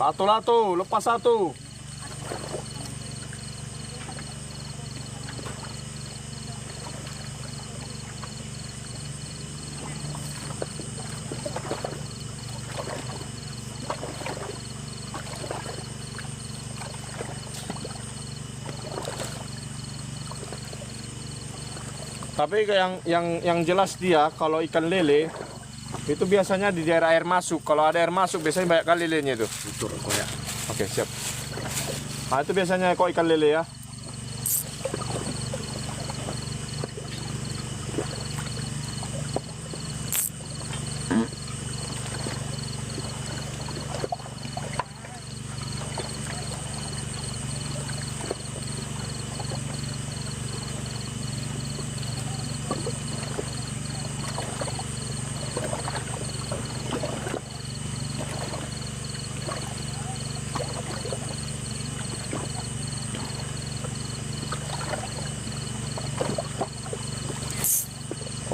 Satu, lepas satu. Tapi yang jelas dia kalau ikan lele itu biasanya di daerah air masuk. Kalau ada air masuk biasanya banyak kali lelenya itu. Oke, siap. Nah, itu biasanya kok ikan lele ya.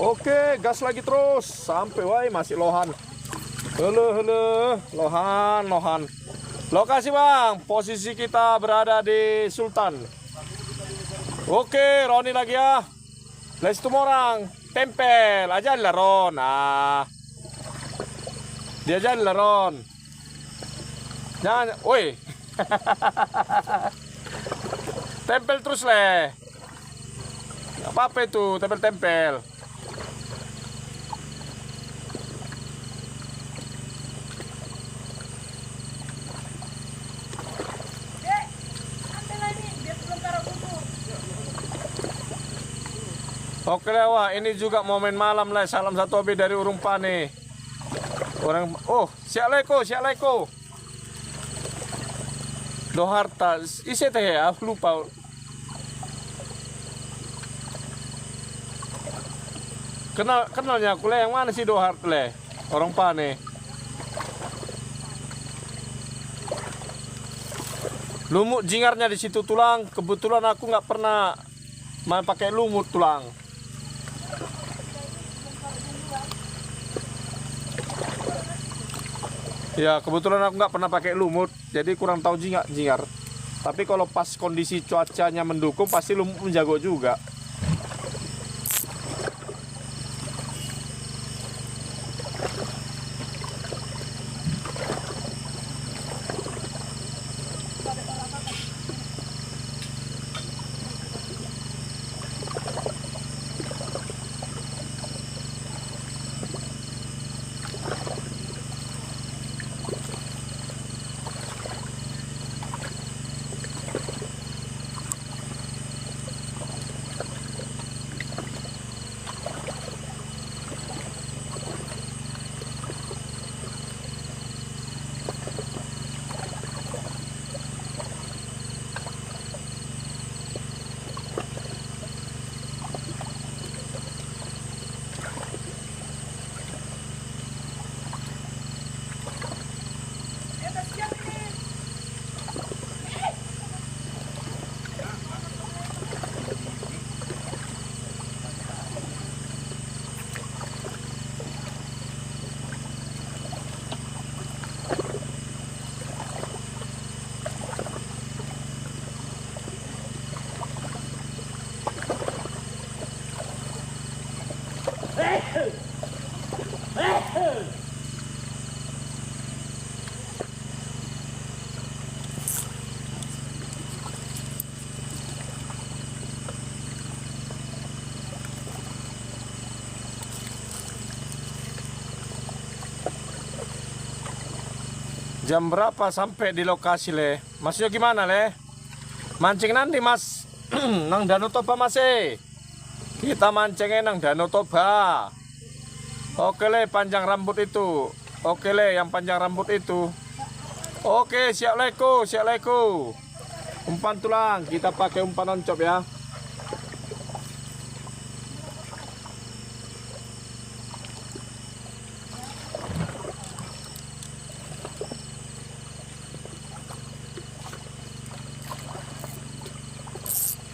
Oke, gas lagi terus sampai wai masih lohan. Halo, lohan. Lokasi bang, posisi kita berada di Sultan. Oke, Roni lagi ya. Let's orang tempel aja lah Ron. Nah, dia aja lah Ron. Jangan, woi. Tempel terus leh. Apa itu tempel-tempel? Oke lewa, ini juga momen malam lah. Salam satu hobi dari Urumpa nih. Orang, siap leko. Doharta, isi teh ya, aku lupa. kenalnya aku le, yang mana sih Dohart le? Orang Pane. Lumut jingarnya di situ tulang. Kebetulan aku nggak pernah main pakai lumut tulang. Ya kebetulan aku nggak pernah pakai lumut, jadi kurang tahu jingar. Tapi kalau pas kondisi cuacanya mendukung, pasti lumut menjago juga. Jam berapa sampai di lokasi le? Masnya gimana le? Mancing nanti mas? Nang Danau Toba masih. Kita mancingnya nang Danau Toba. Oke le, panjang rambut itu. Oke le, yang panjang rambut itu. Oke, siap leko, siap leko. Umpan tulang, kita pakai umpan oncop ya.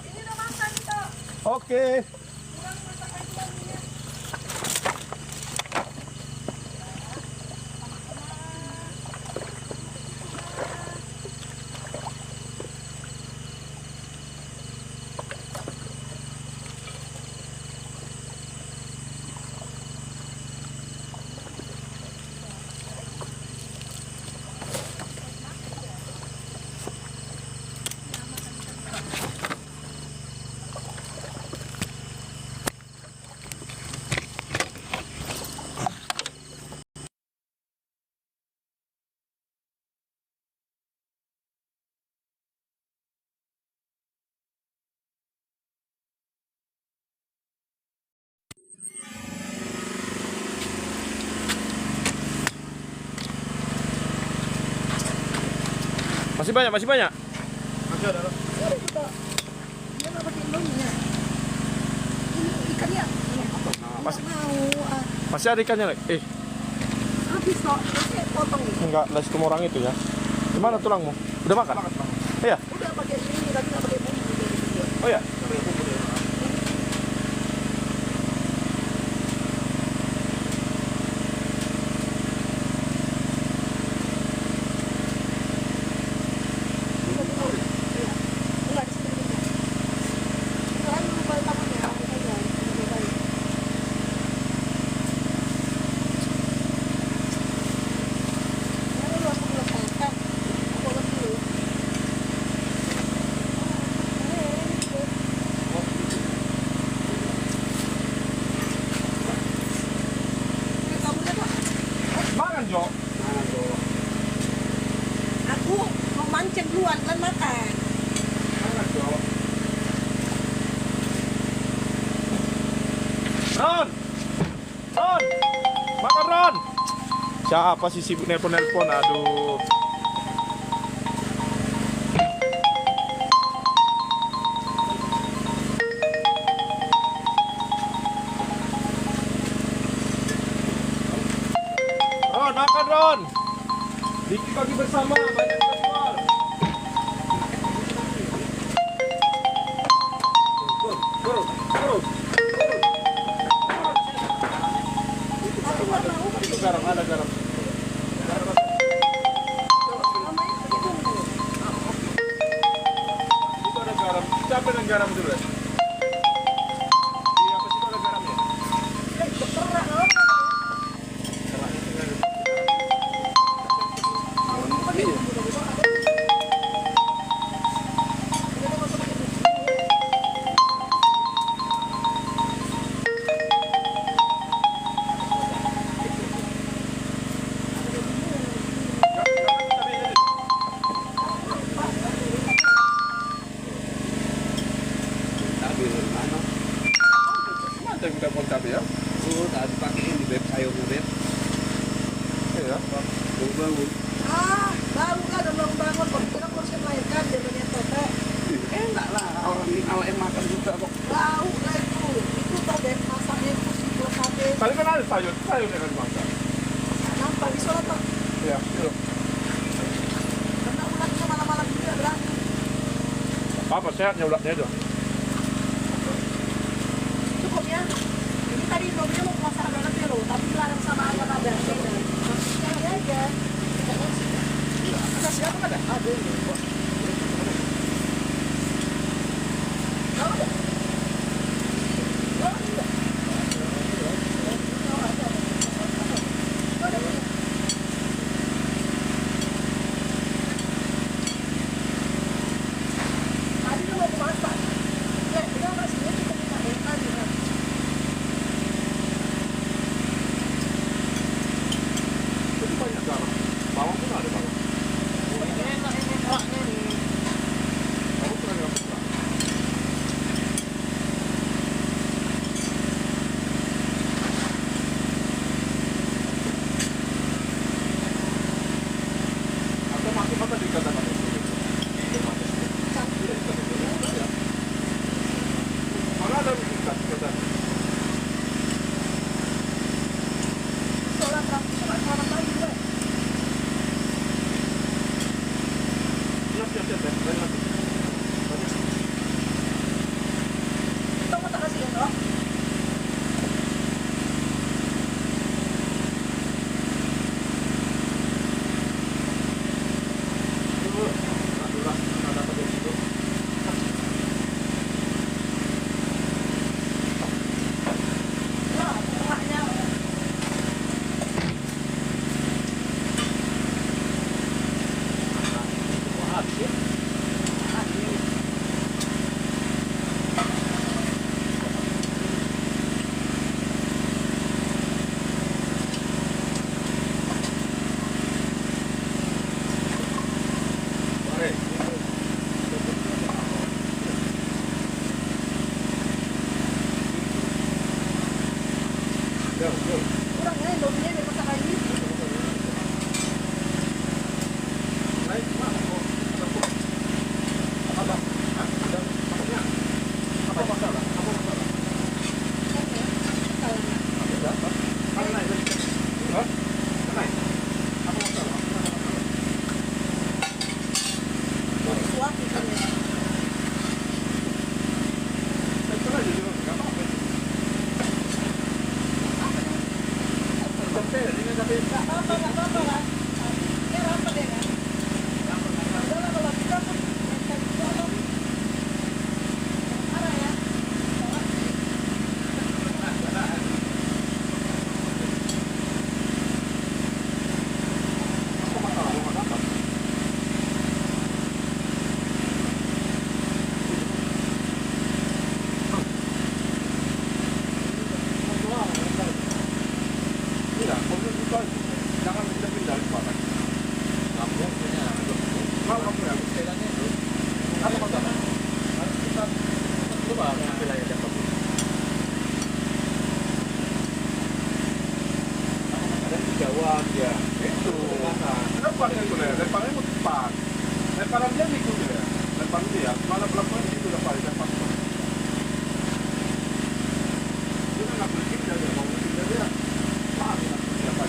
Ini udah makan itu. Oke. Kurang masakan tuangnya. Masih banyak, masih banyak. Masih ada. Ada juga. Dia nggak pakai baunya. Ini ikannya. Masih, Mau. masih ada ikannya le? Habis kok. Saya potong nih. Enggak, nasi kumur orang itu ya. Gimana tulangmu? Udah makan? Iya. Udah pakai ini tapi nggak pakai bumbu. Oh ya. Makan Jo. Aku mau mancing duluan kan makan. Makan Jo. Ron. Ron. Makan Ron. Siapa sih sibuk nelpon-nelpon? Aduh. Ron, makan Ron. Diki bagi bersama, banyak terjual. Itu garam, ada garam. Itu ada garam. Siapa yang garam dulu ya? Iya, apa sih ada garamnya? Mantap kita pun cabai ya. Tadi pakein di beb sayurnya beb. Iya. Bangun. Baru kan belum bangun kok kita harus melahirkan jadinya tete. Enak lah orang ini kalau makan juga kok. Bau lah itu tadi masaknya itu si habis. Tadi kan ada sayur yang dimasak. Nampak di sana tuh. Iya, itu. Karena ulatnya malam-malam juga berani. Apa sehatnya ulatnya itu? Cukup ya. Ini tadi mobilnya mau masak banget ya loh, tapi larang sama ayam ada. Maksudnya aja. Ada siapa ada? Ada. Tadi dia mau masak. Ya, dia masih dia kita minta tadi kan. Itu banyak garam. Bawang pun ada bawang. Ini enak ini keraknya nih. Bawang pun ada bawang. Atau masuk apa dikatakan itu? Mana ada ikan kata? Soalnya praktis orang lain juga. Siap. Lain lagi. Kita mau tak kasih ya, no? Ada apa di situ? Nah, tengahnya. Kurang ya, Indomie biar masak lagi. Suap ikannya. Nggak apa-apa kan. Ya apa deh kan. Udah lah kalau kita pun marah ya. Jangan kita pindah di mana. Kampung punya. Mau kamu ya? Sepedanya itu. Apa masalah? Harus kita coba wilayah Depok. Ada di Jawa dia. Itu. Kenapa itu ya? Lemparannya mau cepat. Lemparan dia ikut ya. Lemparan dia. Mana pelakuan itu lepas lepas. Dia nggak boleh pindah dia. Mau pindah dia. Wah, siapa?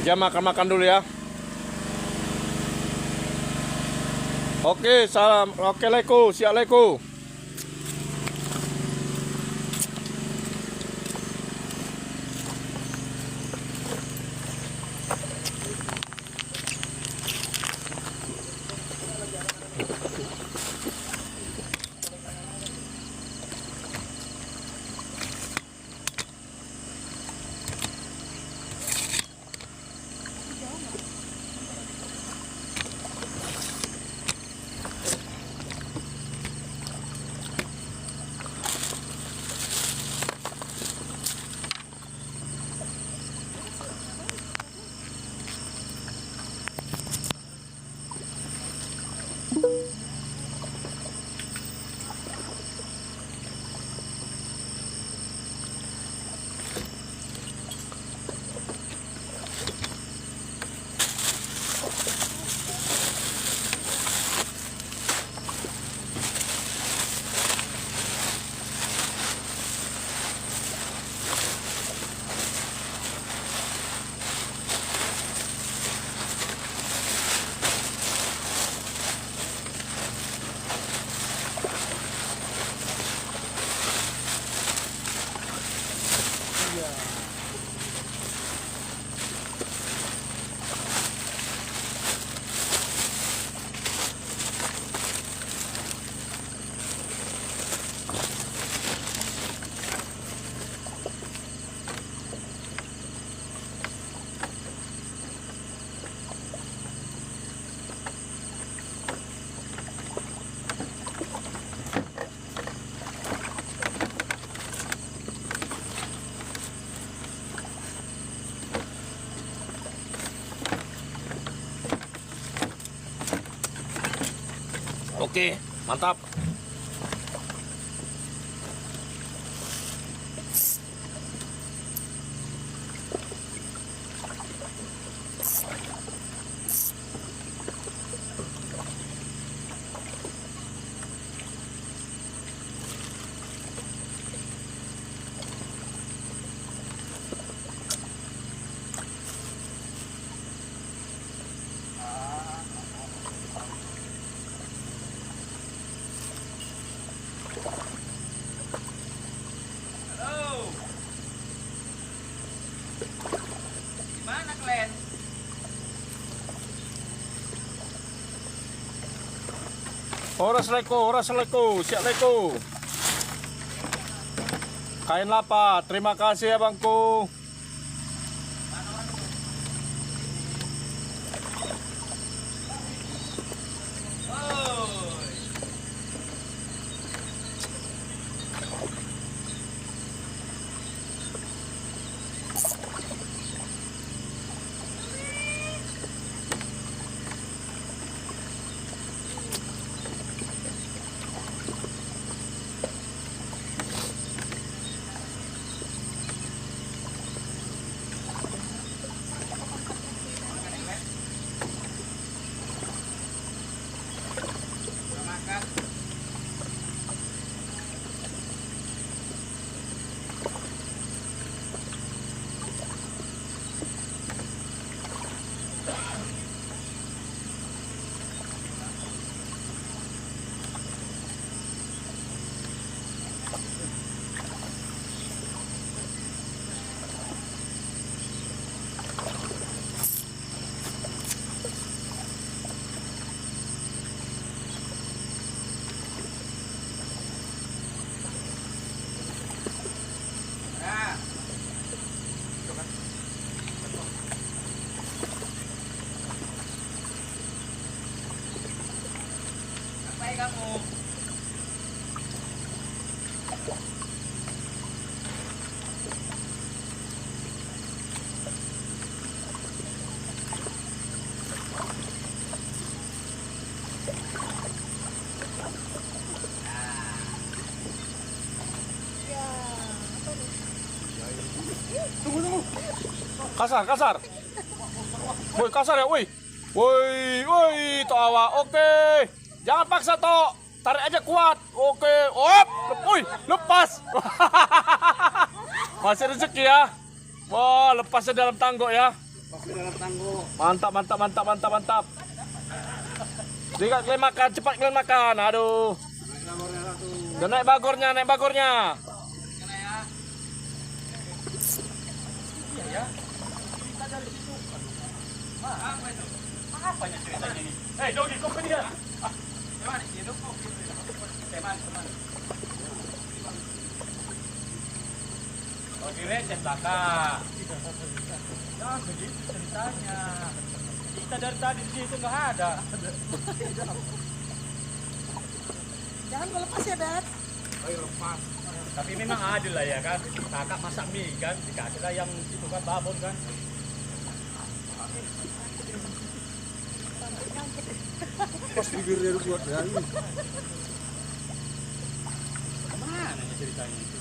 Dia makan-makan dulu ya. Oke, salam. Oke, leko, siap leko. Oke, mantap. Gimana kalian? Oras leko, siap leko. Kain lapa, terima kasih ya bangku. Sampai kamu. Kasar. Woi, kasar ya, woi. Woi, to awak. Oke. Jangan paksa, to. Tarik aja kuat. Oke. Op. Woi, lepas. Masih rezeki ya. Wah, lepasnya dalam tanggok ya. Masih dalam tangguh. Mantap, mantap, mantap, mantap, mantap. Lihat kalian makan, cepat kalian makan. Aduh. Dan naik bagornya, naik bagornya. Apa ceritanya ini? Hei, Dogi, kok ke dia? Teman, hidup kok. Teman. Oh, direcet belakang. Jangan begitu ceritanya. Kita dari tadi di situ nggak ada. Jangan gue lepas ya, Bet. Ayo lepas. Tapi memang adil lah ya kan. Kakak masak mie kan, dikasih lah yang itu kan babon kan. Pas bibirnya buat dari. Mana nih ceritanya itu?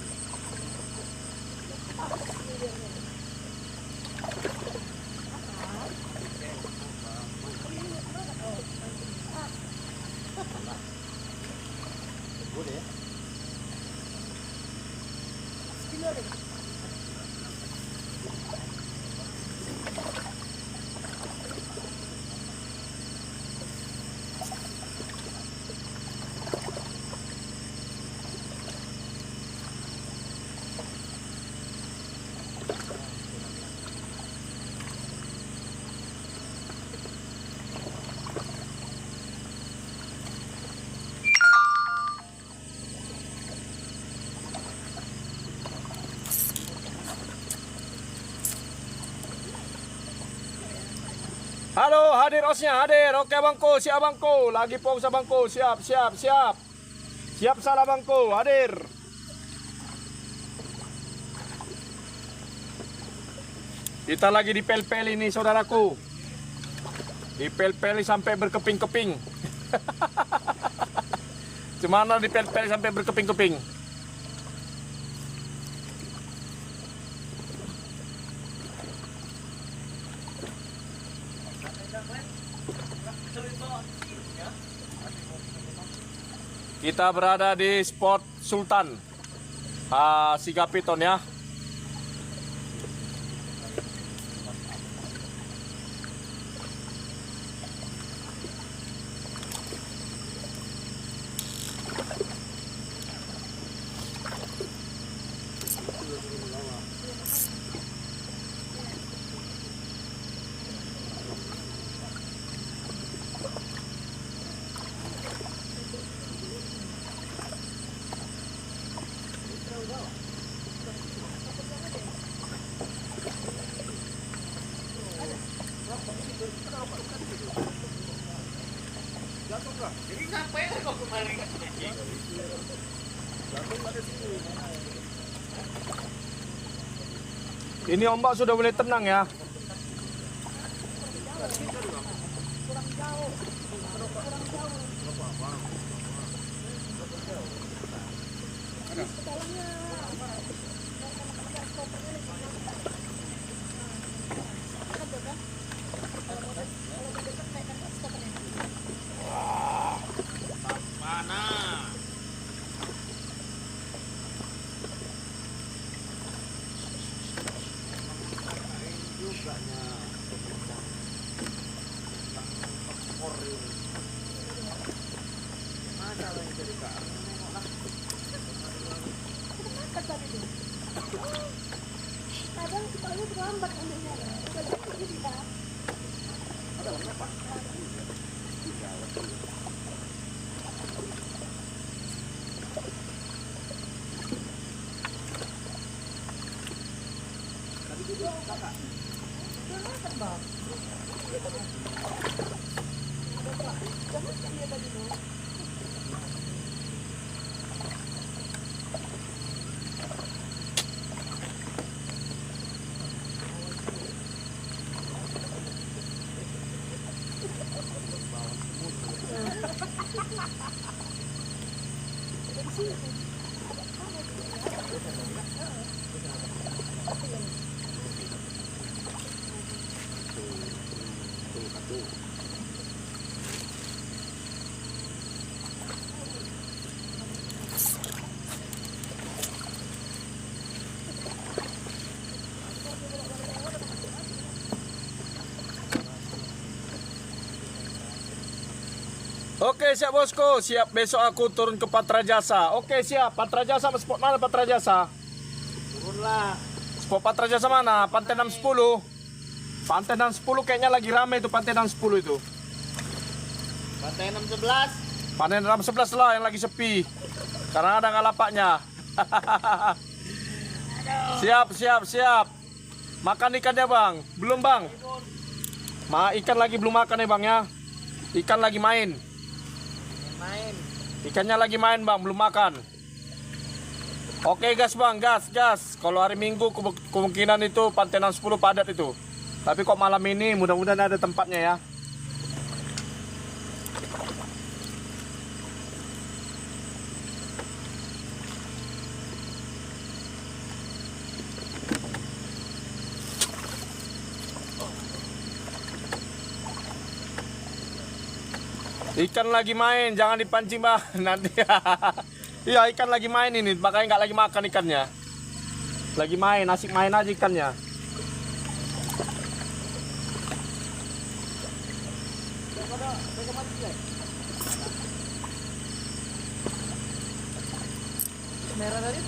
Halo, hadir osnya, hadir. Oke abangku, siap abangku. Lagi pos abangku, siap. Siap salah abangku, hadir. Kita lagi di pel-pel ini saudaraku. Di pel-pel sampai berkeping-keping. Cemana di pel-pel sampai berkeping-keping. Kita berada di spot Sultan Sigapiton ya. Jadi ngapain kok kemarin? Ini ombak sudah mulai tenang ya. Kadang kita ini terlambat ambilnya. Udah jadi kita. Oke, siap bosku. Siap, besok aku turun ke Patra Jasa. Oke, siap. Patra Jasa, spot mana Patra Jasa? Turunlah. Spot Patra Jasa mana? Pantai 610. Pantai 610 kayaknya lagi rame itu, Pantai 610 itu. Pantai 611. Pantai 611 lah yang lagi sepi. Karena ada ngalapaknya. Siap. Makan ikannya bang? Belum bang? Ikan lagi belum makan ya bang ya? Ikan lagi main. Ikannya lagi main bang, belum makan. Oke gas bang, gas. Kalau hari Minggu kemungkinan itu Pantai 610 padat itu. Tapi kok malam ini mudah-mudahan ada tempatnya ya. Ikan lagi main, jangan dipancing bang nanti. Iya ikan lagi main ini, makanya nggak lagi makan ikannya. Lagi main, asik main aja ikannya. Merah tadi.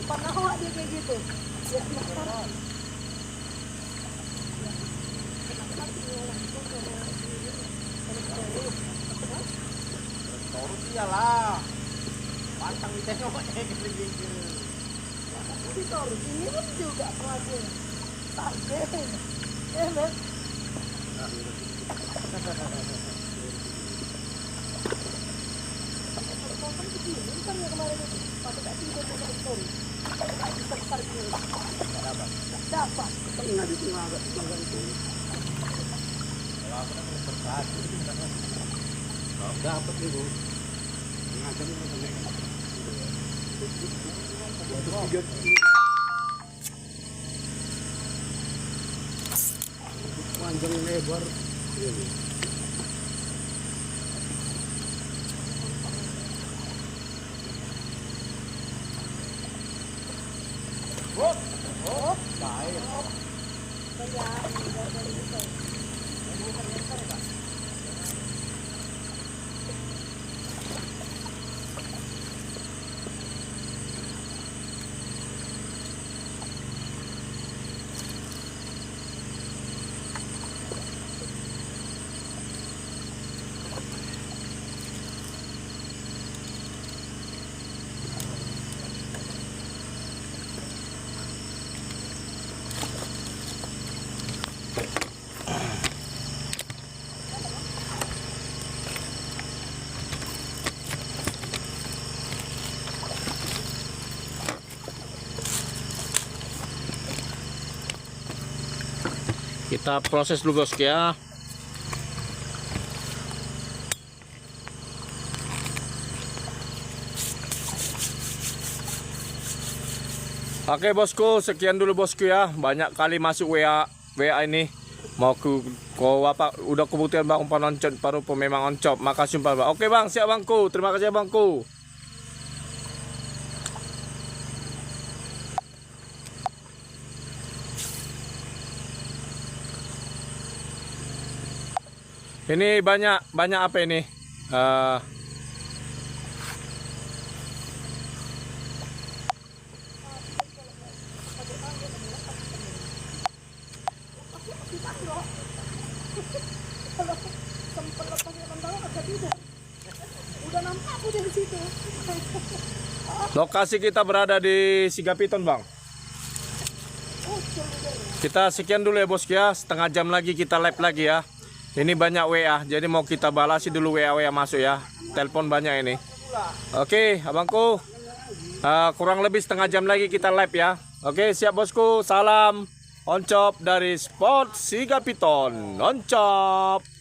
Pernah awak dia kayak gitu. Ya, Turun iyalah. Pantang ditengoknya gitu. ini pun juga pelakunya. Target. Ya, men. Kan begini kan yang kemarin itu. Pada tak tidur ke story. Tak bisa tarik ini. Dapat. Tengah di tengah agak itu. Dapat itu. Ngajak panjang lebar. Kita proses dulu bosku ya. Oke bosku, sekian dulu bosku ya. Banyak kali masuk WA ini. Mau apa udah kebutuhan bang umpan oncop baru memang oncop. Makasih umpan bang. Oke bang, siap bangku. Terima kasih bangku. Ini banyak apa ini? Sempat lepasnya kentang agak tidak. Udah nampak aku di situ. Lokasi kita berada di Sigapiton bang. Kita sekian dulu ya bosku ya. Setengah jam lagi kita live lagi ya. Ini banyak WA, jadi mau kita balasi dulu WA masuk ya. Telepon banyak ini. Oke, abangku. Kurang lebih setengah jam lagi kita live ya. Oke, siap bosku. Salam oncop dari Spot Sigapiton. Oncop.